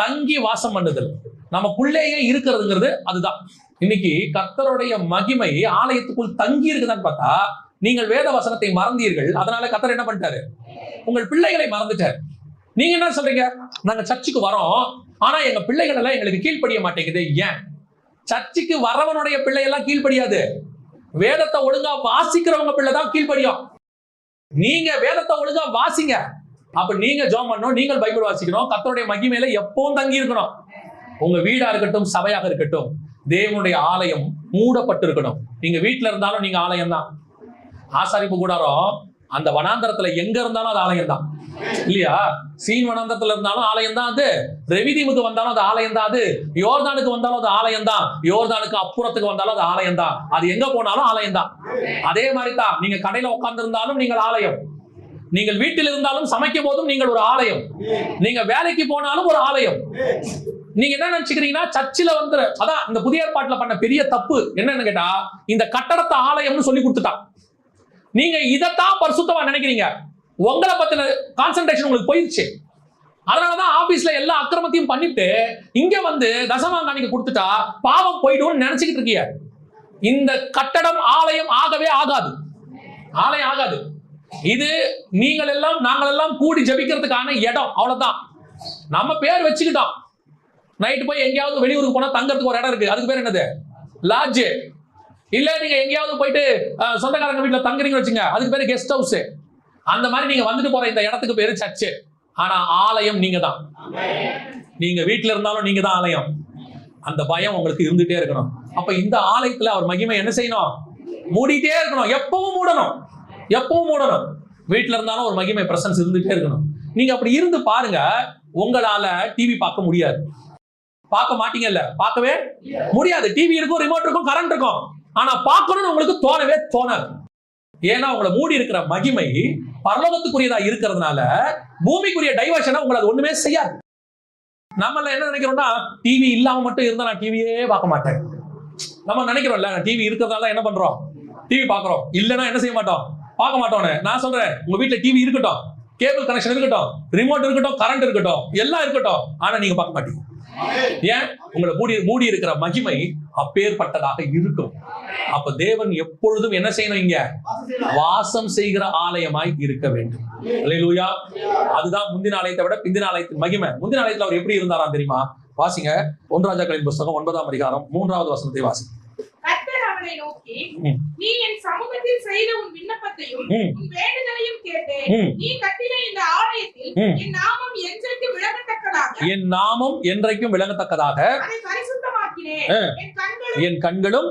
தங்கி வாசம் பண்ணுதல், நமக்குள்ளேயே இருக்கிறதுங்கிறது. அதுதான் இன்னைக்கு கர்த்தருடைய மகிமை ஆலயத்துக்குள் தங்கி இருக்குதான்னு பார்த்தா, நீங்கள் வேத வசனத்தை மறந்தீர்கள். அதனால கர்த்தர் என்ன பண்ணிட்டாரு? உங்கள் பிள்ளைகளை மறந்துட்டார். நீங்க என்ன சொல்றீங்க? நாங்க சர்ச்சுக்கு வரோம், ஆனா எங்க பிள்ளைகள் எல்லாம் எங்களுக்கு கீழ்ப்படிய மாட்டேங்குது. ஏன்? சர்ச்சுக்கு வரவனுடைய பிள்ளை எல்லாம் கீழ்ப்படியாது. வேதத்தை ஒழுங்கா வாசிக்கிறவங்க பிள்ளை தான் கீழ்ப்படியும். நீங்க வேதத்தை ஒழுங்கா வாசிங்க. அப்ப நீங்க ஜெபம் பண்ணணும், நீங்கள் பைபிள் வாசிக்கணும், கர்த்தருடைய மகிமையில எப்பவும் தங்கி இருக்கணும். உங்க வீடா இருக்கட்டும், சபையாக இருக்கட்டும், தேவனுடைய ஆலயம் மூடப்பட்டிருக்கணும். நீங்க வீட்டுல இருந்தாலும் நீங்க ஆலயம் தான். ஆசாரிப்பு கூடாரம் அந்த வனாந்தரத்துல எங்க இருந்தாலும் அது ஆலயம் தான், இல்லையா? சீன் வனாந்தரத்துல இருந்தாலும் ஆலயம் தான் அது. ரெவிதீமுக்கு வந்தாலும் அது ஆலயம் தான் அது. யோர்தானுக்கு வந்தாலும் அது ஆலயம் தான். யோர்தானுக்கு அப்புறத்துக்கு வந்தாலும் அது ஆலயம் தான். அது எங்க போனாலும் ஆலயம் தான். அதே மாதிரி தான் நீங்க கடையில உட்கார்ந்து இருந்தாலும் நீங்கள் ஆலயம். நீங்கள் வீட்டில் இருந்தாலும் சமைக்கும் போதும் நீங்கள் ஒரு ஆலயம். நீங்க வேலைக்கு போனாலும் ஒரு ஆலயம். நீங்க என்ன நினைச்சுக்கிறீங்கன்னா சர்ச்சில் வந்து, அதான் இந்த புதிய ஏற்பாட்டுல பண்ண பெரிய தப்பு என்னன்னு கேட்டா, இந்த கட்டடத்தை ஆலயம்னு சொல்லி கொடுத்துட்டான். நீங்க இதைத்தான் பரிசுத்தமா நினைக்கிறீங்க. உங்களை பத்தின கான்சென்ட்ரேஷன் உங்களுக்கு போயிடுச்சு. அதனாலதான் ஆபீஸ்ல எல்லா அக்கிரமத்தையும் பண்ணிட்டு இங்க வந்து தசமாங்காணிக்க கொடுத்துட்டா பாவம் போயிடும்னு நினைச்சுக்கிட்டு இருக்கீங்க. இந்த கட்டடம் ஆலயம் ஆகவே ஆகாது. ஆலயம் ஆகாது. இது நீங்கள் எல்லாம் நாங்கள் எல்லாம் கூடி ஜெபிக்கிறதுக்கான இடம், அவ்வளவுதான். நம்ம பேர் வச்சுக்கிட்டோம். நைட்டு போய் எங்கேயாவது வெளியூருக்கு போனா தங்கறதுக்கு ஒரு இடம் இருக்கு, அதுக்கு பேர் என்னது? லாட்ஜ். இல்ல நீங்க எங்கேயாவது போயிட்டு சொந்தக்காரங்க வீட்டுல தங்குறீங்க வச்சுங்க, அதுக்கு பேரு கெஸ்ட் ஹவுஸ். அந்த மாதிரி நீங்க வந்துட்டு போற இந்த இடத்துக்கு பேரு சர்ச்சு. ஆனா ஆலயம் நீங்க தான். நீங்க வீட்டுல இருந்தாலும் நீங்க தான் ஆலயம். அந்த பயம் உங்களுக்கு இருந்துட்டே இருக்கணும். அப்ப இந்த ஆலயத்துல அவர் மகிமை என்ன செய்யணும்? மூடிட்டே இருக்கணும். எப்பவும் மூடணும், எப்பவும் மூடணும். வீட்டுல இருந்தாலும் ஒரு மகிமை பிரசன்ஸ் இருந்துட்டே இருக்கணும். நீங்க அப்படி இருந்து பாருங்க, உங்களால டிவி பார்க்க முடியாது. பார்க்க மாட்டீங்கல்ல? பார்க்கவே முடியாது. டிவி இருக்கும், ரிமோட் இருக்கும், கரண்ட் இருக்கும். ஆனா பார்க்கணும்னு உங்களுக்கு தோணவே தோணாது. ஏன்னா உங்களை மூடி இருக்கிற மகிமை பரலோகத்துக்குரியதா இருக்கிறதுனால பூமிக்குரிய டைவர்ஷனை உங்களை அது ஒண்ணுமே செய்யாது. நம்மள என்ன நினைக்கிறோம்னா, டிவி இல்லாம மட்டும் இருந்தா நான் டிவியே பார்க்க மாட்டேன். நம்ம நினைக்கிறோம்ல, டிவி இருக்கிறதால என்ன பண்றோம்? டிவி பார்க்கறோம். இல்லைன்னா என்ன செய்ய மாட்டோம்? பார்க்க மாட்டோம்னு. நான் சொல்றேன், உங்க வீட்டுல டிவி இருக்கட்டும், கேபிள் கனெக்ஷன் இருக்கட்டும், ரிமோட் இருக்கட்டும், கரண்ட் இருக்கட்டும், எல்லாம் இருக்கட்டும், ஆனா நீங்க பார்க்க மாட்டீங்க. ஏன்? உங்களை மூடி இருக்கிற மகிமை அப்பேற்பட்டதாக இருக்கும். அப்ப தேவன் எப்பொழுதும் என்ன செய்யணும்? இங்க வாசம் செய்கிற ஆலயமாய் இருக்க வேண்டும். அல்லேலூயா. அதுதான் முந்தின ஆலயத்தை விட பிந்தின ஆலயத்தின் மகிமை. முந்தின ஆலயத்துல அவர் எப்படி இருந்தாராம் தெரியுமா? வாசிங்க 1 ராஜாக்களின் புஸ்தகம் 9ஆம் அதிகாரம் 3வது வசனத்தை வாசிங்க. கர்த்தர் அவனை நோக்கி, நீ என் சமூகத்தில் செய்த உன் விண்ணப்பத்தையும் உன் வேண்டுதலையும் கேட்டேன். நீ கட்டின இந்த ஆலயத்தில் என் நாமம் என்றைக்கும் விளங்கத்தக்கதாக அதை பரிசுத்தமாக்கினேன். என் கண்களும்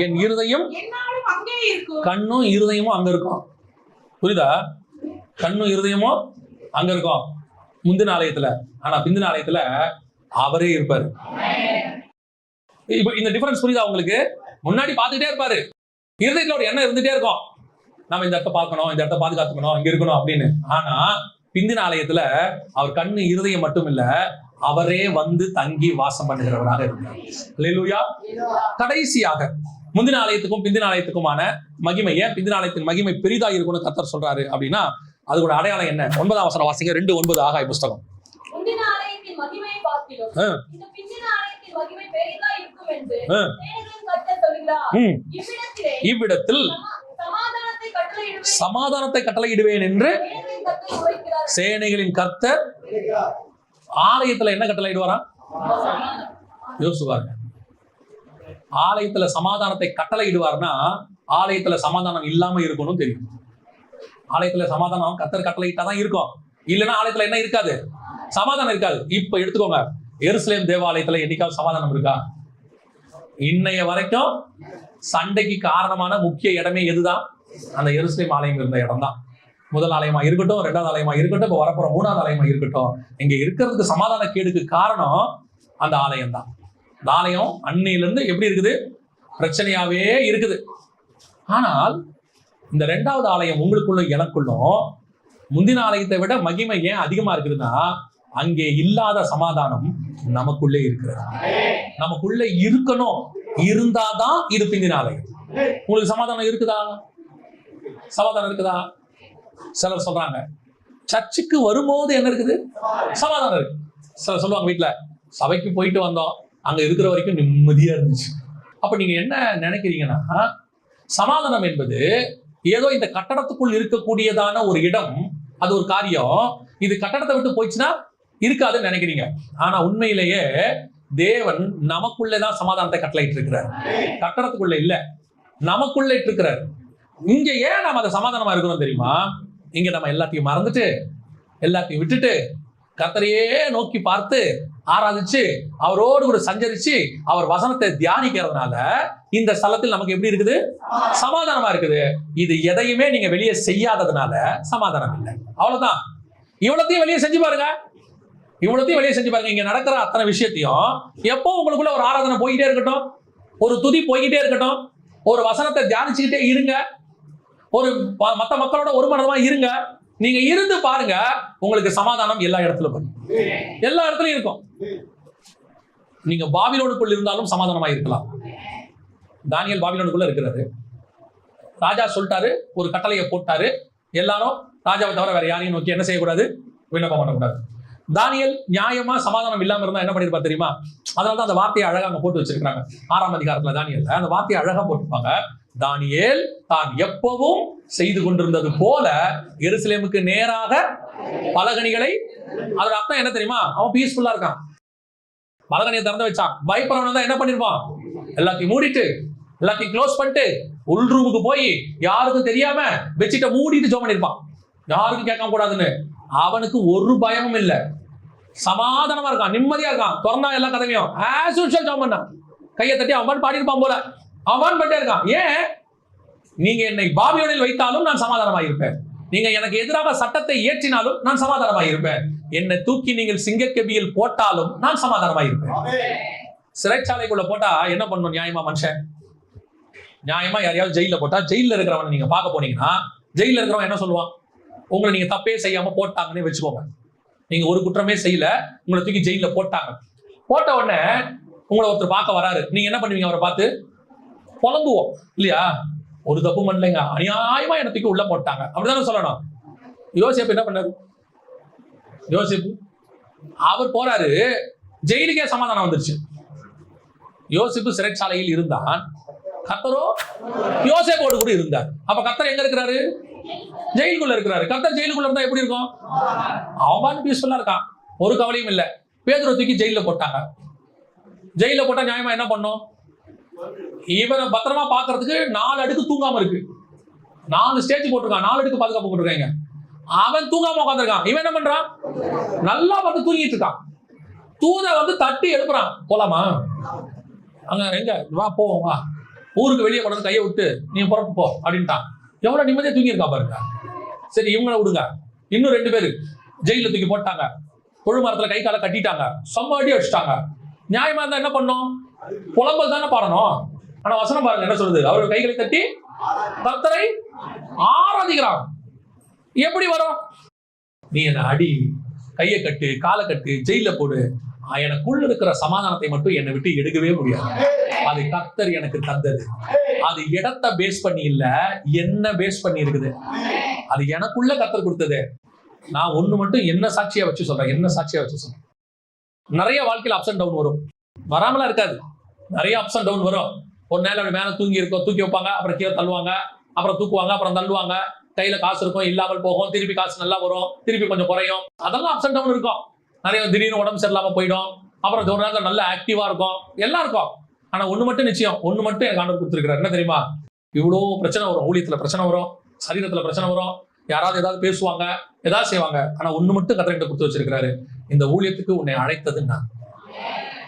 என் இருதயம் என்னாலும் அங்கே இருக்கும். கண்ணும் இருதயமும் அங்க இருக்கும். புரியுதா? கண்ணும் இருதயமும் அங்க இருக்கும் முந்தின ஆலயத்துல. ஆனா பிந்தின ஆலயத்துல அவரே இருப்பாரு. இப்ப இந்த டிஃபரன்ஸ் புரியுதா உங்களுக்கு? முன்னாடி பார்த்துக்கிட்டே இருப்பாரு, இருதயத்துல ஒரு எண்ணம் இருந்துட்டே இருக்கும், நம்ம இந்த இடத்த பார்க்கணும், இந்த இடத்த பாதுகாத்துக்கணும், இங்க இருக்கணும் அப்படின்னு. ஆனா பிந்தின ஆலயத்துல அவர் கண்ணு இருதயம் மட்டும் இல்ல, அவரே வந்து தங்கி வாசம் பண்ணுகிறவராக இருந்தார். அல்லேலூயா. கடைசியாக முந்தின ஆலயத்துக்கும் பிந்தின ஆலயத்துக்குமான மகிமை, ஏன் பிந்தின ஆலயத்தின் மகிமை பெரிதா இருக்கும்னு கர்த்தர் சொல்றாரு அப்படின்னா, அதோட அடையாளம் என்ன? 9ஆம் வசனம் வாசிங்க. 2:9 ஆகாய் புஸ்தகம். முந்தின ஆலயத்தின் மகிமையை பார்க்கிலும் இந்த பிந்தின ஆலயத்தின் மகிமை பெரிதா இருக்கும் என்று சேனைகளின் கர்த்தர் சொல்கிறார். இவ்விடத்தில் சமாதானத்தை கட்டளையிடுவேன் என்று சேனைகளின் கர்த்தர் ஆலயத்துல என்ன கட்டளையிடுவாரா? யோசிச்சு பாருங்க. ஆலயத்துல சமாதானத்தை கட்டளையிடுவார்னா ஆலயத்துல சமாதானம் இல்லாம இருக்கணும் தெரியும். ஆலயத்துல சமாதானம் கர்த்தர் கட்டளையிட்டாதான் இருக்கும், இல்லைன்னா ஆலயத்துல என்ன இருக்காது? சமாதானம் இருக்காது. இப்ப எடுத்துக்கோங்க, எருசலேம் தேவாலயத்துல என்னைக்காவது சமாதானம் இருக்கா? இன்னைய வரைக்கும் சண்டைக்கு காரணமான முக்கிய இடமே எதுதான்? அந்த எருசலேம் ஆலயம் இருந்த இடம் தான். முதல் ஆலயமா இருக்கட்டும், 2வது ஆலயமா இருக்கட்டும், இப்ப வரப்போற 3வது ஆலயமா இருக்கட்டும், இங்க இருக்கிறதுக்கு சமாதான கேடுக்கு காரணம் அந்த ஆலயம் தான். இந்த ஆலயம் அன்னையில இருந்து எப்படி இருக்குது? பிரச்சனையாவே இருக்குது. ஆனால் இந்த 2வது ஆலயம் உங்களுக்குள்ள எனக்குள்ளும் முந்தின ஆலயத்தை விட மகிமை ஏன் அதிகமா இருக்குதுன்னா, அங்கே இல்லாத சமாதானம் நமக்குள்ளே இருக்கிறது. நமக்குள்ள இருக்கணும், இருந்தாதான் இது பிந்தின ஆலயம். உங்களுக்கு சமாதானம் இருக்குதா? சமாதானம் இருக்குதா? சிலர் சொல்றாங்க சர்ச்சுக்கு வரும்போது என்ன இருக்குது? சமாதானம் இருக்கு. சிலர் சொல்லுவாங்க வீட்டுல சபைக்கு போயிட்டு வந்தோம், அங்க இருக்கிற வரைக்கும் நிம்மதியா இருந்துச்சு. அப்ப நீங்க என்ன நினைக்கிறீங்கன்னா, சமாதானம் என்பது ஏதோ இந்த கட்டடத்துக்குள் இருக்கக்கூடியதான ஒரு இடம், அது ஒரு காரியம். இது கட்டடத்தை விட்டு போயிடுச்சுன்னா இருக்காதுன்னு நினைக்கிறீங்க. ஆனா உண்மையிலேயே தேவன் நமக்குள்ளேதான் சமாதானத்தை கட்டளையிட்டு இருக்கிறார். கட்டடத்துக்குள்ள இல்ல, நமக்குள்ள இருக்கிறார். இங்க ஏன் நம்ம அதை சமாதானமா இருக்கிறோம் தெரியுமா? இங்க நம்ம எல்லாத்தையும் மறந்துட்டு, எல்லாத்தையும் விட்டுட்டு, கர்த்தரையே நோக்கி பார்த்து ஆராதிச்சு, அவரோடு கூட சஞ்சரிச்சு, அவர் வசனத்தை தியானிக்கிறதுனால இந்த ஸ்தலத்தில் நமக்கு எப்படி இருக்குது? சமாதானமா இருக்குது. இது எதையுமே நீங்க வெளியே செய்யாததுனால சமாதானம் இல்லை. அவ்வளவுதான். இவ்வளத்தையும் வெளியே செஞ்சு பாருங்க, இவ்வளத்தையும் வெளியே செஞ்சு பாருங்க. இங்க நடக்கிற அத்தனை விஷயத்தையும் எப்போ உங்களுக்குள்ள ஒரு ஆராதனை போய்கிட்டே இருக்கட்டும், ஒரு துதி போய்கிட்டே இருக்கட்டும், ஒரு வசனத்தை தியானிச்சுக்கிட்டே இருங்க, ஒரு மற்ற மக்களோட ஒரு மனதமா இருங்க. நீங்க இருந்து பாருங்க, உங்களுக்கு சமாதானம் எல்லா இடத்துல வரும், எல்லா இடத்துலயும் இருக்கும். நீங்க பாபிலோனுக்குள் இருந்தாலும் சமாதானமா இருக்கலாம். தானியேல் பாபிலோனுக்குள்ள இருக்கிறாரு. ராஜா சொல்லிட்டாரு, ஒரு கட்டளையை போட்டாரு, எல்லாரும் ராஜாவை தவிர வேற யாரையும் நோக்கி என்ன செய்யக்கூடாது? விண்ணப்பம் பண்ணக்கூடாது. தானியேல் நியாயமா சமாதானம் இல்லாம இருந்தா என்ன பண்ணிருப்பா தெரியுமா? அதனாலதான் அந்த வார்த்தையை அழகா அங்க போட்டு வச்சிருக்காங்க. 6ஆம் அதிகாரத்துல தானியேல்ல அந்த வார்த்தையை அழகா போட்டிருப்பாங்க. தானியேல் தான் எப்பவும் செய்து கொண்டிருந்தது போல எருசலேமுக்கு நேராக பலகணிகளை, அதோட அர்த்தம் என்ன தெரியுமா? அவன் பீஸ்ஃபுல்லா இருக்கான், பலகணியை திறந்து வச்சான். பயப்படுறவன் தான் என்ன பண்ணிருப்பான்? எல்லாத்தையும் மூடிட்டு, எல்லாத்தையும் க்ளோஸ் பண்ணிட்டு, உள் ரூமுக்கு போய் யாருக்கும் தெரியாம பெட்ஷீட்டை மூடிட்டு ஜோம் பண்ணிருப்பான், யாருக்கும் கேட்க கூடாதுன்னு. அவனுக்கு ஒரு பயமும் இல்லை, சமாதானமா இருக்கான், நிம்மதியா இருக்கான். திறந்தா எல்லா கதவையும் ஆஸ் யூசுவல் ஜோம் பண்ணான், கையை தட்டி அவன் பாடியிருப்பான் போல, அவன் பண்ணிட்டே இருக்கான். ஏன்? நீங்க என்னை பாபிலோனில் வைத்தாலும் நான் சமாதானமாக இருப்பேன், நீங்க எனக்கு எதிராக சட்டத்தை இயற்றினாலும் நான் சமாதானமாக இருப்பேன், என்னை தூக்கி நீங்கள் சிங்கக்கெபியில் போட்டாலும் நான் சமாதானமாக இருப்பேன். சிறைச்சாலைக்குள்ள போட்டா என்ன பண்ணணும்? நியாயமா மனுஷன் நியாயமா யாரையாவது ஜெயில போட்டா, ஜெயில இருக்கிறவனை நீங்க பார்க்க போனீங்கன்னா ஜெயில இருக்கிறவன் என்ன சொல்லுவான்? உங்களை நீங்க தப்பே செய்யாம போட்டாங்கன்னு வச்சுக்கோங்க, நீங்க ஒரு குற்றமே செய்யல, உங்களை தூக்கி ஜெயில போட்டாங்க. போட்ட உடனே உங்களை ஒருத்தர் பார்க்க வராரு, நீங்க என்ன பண்ணுவீங்க? அவரை பார்த்து புலம்புவோம் இல்லையா? ஒரு தப்பு பண்ணலைங்க, அநியாயமா என்னை தூக்கி உள்ள போட்டாங்க அப்படிதானே சொல்லணும். யோசேப்பு என்ன பண்ணாரு? யோசேப்பு அவர் போறாரு, ஜெயிலுக்கே சமாதானம் வந்துருச்சு. யோசேப்பு சிறைச்சாலையில் இருந்தான், கர்த்தரோ யோசேப்போடு கூட இருந்தார். அப்ப கர்த்தர் எங்க இருக்கிறாரு? ஜெயிலுக்குள்ள இருக்கிறாரு. கர்த்தர் ஜெயிலுக்குள்ள இருந்தா எப்படி இருக்கும்? அவன் பீஸ்ஃபுல்லா இருக்கான், ஒரு கவலையும் இல்ல. பேதுருவை தூக்கி ஜெயில போட்டாங்க. ஜெயில போட்டா நியாயமா என்ன பண்ணும்? இவனை பத்திரமா பாக்குறதுக்கு 4 அடுக்கு தூங்காம இருக்கு. 4 ஸ்டேஜ் போட்டிருக்கான், 4 அடுக்கு பாதுகாப்பு போட்டிருக்காங்க. அவன் தூங்காம உட்காந்துருக்கான். இவன் என்ன பண்றான்? நல்லா வந்து தூங்கிட்டு இருக்கான். தூத வந்து தட்டி எழுப்புறான், போலாமா? அங்க எங்க வா, போவோம் வா, ஊருக்கு வெளியே கொண்டு கையை விட்டு நீ புறப்பு போ அப்படின்ட்டான். எவ்வளவு நிம்மதியா தூங்கி இருக்கா பாருங்க. சரி, இவங்களை விடுங்க. இன்னும் 2 பேரு ஜெயில தூக்கி போட்டாங்க. தொழு மரத்துல கை காலை கட்டிட்டாங்க, செம்ம அடி அடிச்சிட்டாங்க. நியாயமா இருந்தா என்ன பண்ணும்? புலம்பல் தானே பாடணும். ஆனா வசனம் பாருங்க என்ன சொல்லுது? அவர்கள் கைகளை தட்டி கர்த்தரை ஆராதிக்கிறான். எப்படி வரும்? நீ என்ன அடி, கையை கட்டு, காலை கட்டு, ஜெயில போடு, எனக்குள்ள இருக்கிற சமாதானத்தை மட்டும் என்னை விட்டு எடுக்கவே முடியாது. அது கர்த்தர் எனக்கு தந்தது. அது இடத்தை பேஸ் பண்ணி இல்ல, என்ன பேஸ் பண்ணி இருக்குது. அது எனக்குள்ள கர்த்தர் கொடுத்தது. நான் ஒண்ணு மட்டும் என்ன சாட்சியா வச்சு சொல்றேன், என்ன சாட்சியா வச்சு சொல்றேன். நிறைய வாழ்க்கையில அப்ஸ் அண்ட் டவுன் வரும், வராமலாம் இருக்காது. நிறைய அப்ஸ் அண்ட் டவுன் வரும். ஒரு நேரம் அப்படி மேல தூங்கி இருக்கும், தூக்கி வைப்பாங்க, அப்புறம் கீழே தள்ளுவாங்க, அப்புறம் தூக்குவாங்க, அப்புறம் தள்ளுவாங்க. கையில காசு இருக்கும், இல்லாமல் போகும், திருப்பி காசு நல்லா வரும், திருப்பி கொஞ்சம் குறையும். அதெல்லாம் அப்ஸ் அண்ட் டவுன் இருக்கும். நிறைய திடீர்னு உடம்பு சரியில்லாம போயிடும், அப்புறம் ஒரு நேரத்தில் நல்ல ஆக்டிவா இருக்கும், எல்லாம் இருக்கும். ஆனா ஒண்ணு மட்டும் நிச்சயம், ஒண்ணு மட்டும் எனக்கு ஆண்டவர் கொடுத்திருக்கிறார். என்ன தெரியுமா? இவ்வளோ பிரச்சனை வரும், ஊழியத்துல பிரச்சனை வரும், சரீரத்துல பிரச்சனை வரும், யாராவது ஏதாவது பேசுவாங்க, ஏதாவது செய்வாங்க. ஆனா ஒண்ணு மட்டும் கர்த்தர் கிட்ட கொடுத்து வச்சிருக்கிறாரு. இந்த ஊழியத்துக்கு உன்னை அழைத்தது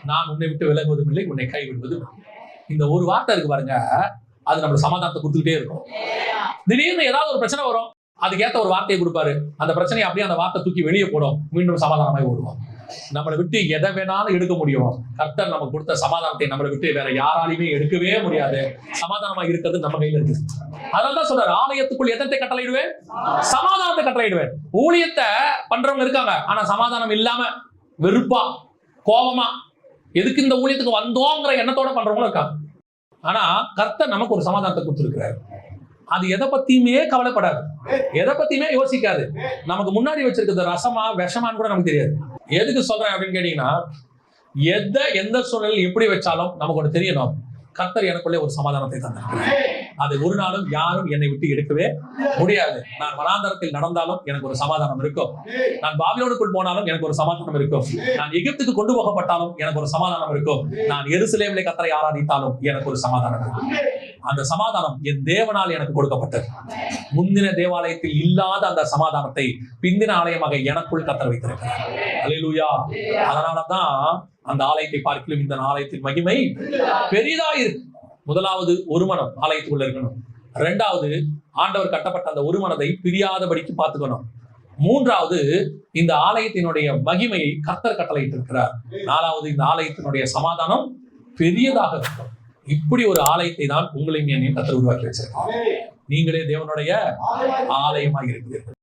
நான் உன்னை விட்டு விலகுவதும் இல்லை, உன்னை கைவிடுவதும். இந்த ஒரு வார்த்தை இருக்கு பாருங்க, அது நம்ம சமாதானத்தை கொடுத்துக்கிட்டே இருக்கும். திடீர்னு ஏதாவது ஒரு பிரச்சனை வரும், அதுக்கேற்ற ஒரு வார்த்தையை கொடுப்பாரு. அந்த பிரச்சனையை அப்படியே அந்த வார்த்தை தூக்கி வெளியே போடும், மீண்டும் சமாதானமாய் ஓடுவோம். நம்மளை விட்டு எதை வேணாலும் எடுக்க முடியும். கர்த்தர் நமக்கு கொடுத்த சமாதானத்தை நம்மளை விட்டு வேற யாராலையுமே எடுக்கவே முடியாது. சமாதானமா இருக்கிறது நம்ம கையில இருக்கு. அதனாலதான் சொல்றாரு, ஆலயத்துக்குள் எதத்தை கட்டளையிடுவேன்? சமாதானத்தை கட்டளையிடுவேன். ஊழியத்தை பண்றவங்க இருக்காங்க, ஆனா சமாதானம் இல்லாம வெறுப்பா, கோபமா, எதுக்கு இந்த ஊழியத்துக்கு வந்தோங்கிற எண்ணத்தோட பண்றவங்களும் இருக்காங்க. ஆனா கர்த்தர் நமக்கு ஒரு சமாதானத்தை கொடுத்திருக்கிறாரு. அது எதை பத்தியுமே கவலைப்படாது, எதை பத்தியுமே யோசிக்காது. நமக்கு முன்னாடி வச்சிருக்கிறது ரசமா விஷமான்னு கூட நமக்கு தெரியாது. எதுக்கு சொல்றேன் அப்படின்னு கேட்டீங்கன்னா, எந்த சூழலில் எப்படி வச்சாலும் நமக்கு ஒன்று தெரியணும், கர்த்தர் எனக்குள்ளே ஒரு சமாதானத்தை தந்திருக்கிறார். அது ஒரு நாளும் யாரும் என்னை விட்டு எடுக்கவே முடியாது. நான் வனாந்தரத்தில் நடந்தாலும் எனக்கு ஒரு சமாதானம் இருக்கும். நான் பாபிலோனுக்குள் போனாலும் எனக்கு ஒரு சமாதானம் இருக்கும். நான் எகிப்துக்கு கொண்டு போகப்பட்டாலும் எனக்கு ஒரு சமாதானம் இருக்கும். நான் எருசலேமிலே கர்த்தரை ஆராதித்தாலும் எனக்கு ஒரு சமாதானம் இருக்கும். அந்த சமாதானம் என் தேவனால் எனக்கு கொடுக்கப்பட்டது. முந்தின தேவாலயத்தில் இல்லாத அந்த சமாதானத்தை பிந்தின ஆலயமாக எனக்குள் கர்த்தர் வைத்திருக்கிறார். அல்லேலூயா. அதனாலதான் அந்த ஆலயத்தை பார்க்கலும் இந்த ஆலயத்தின் மகிமை பெரிதா இருக்கு. முதலாவது ஒரு மனம் ஆலயத்துக்குள்ள இருக்கணும். 2வது ஆண்டவர் கட்டப்பட்ட அந்த ஒரு மனதை பிரியாதபடிக்கு பார்த்துக்கணும். 3வது இந்த ஆலயத்தினுடைய மகிமையை கர்த்தர் கட்டளையிட்டு இருக்கிறார். 4வது இந்த ஆலயத்தினுடைய சமாதானம் பெரியதாக இருக்கும். இப்படி ஒரு ஆலயத்தை தான் உங்களையும் என்னையும் கர்த்தர் உருவாக்கி வச்சிருக்கார். நீங்களே தேவனுடைய ஆலயமாக இருக்கிறீர்கள்.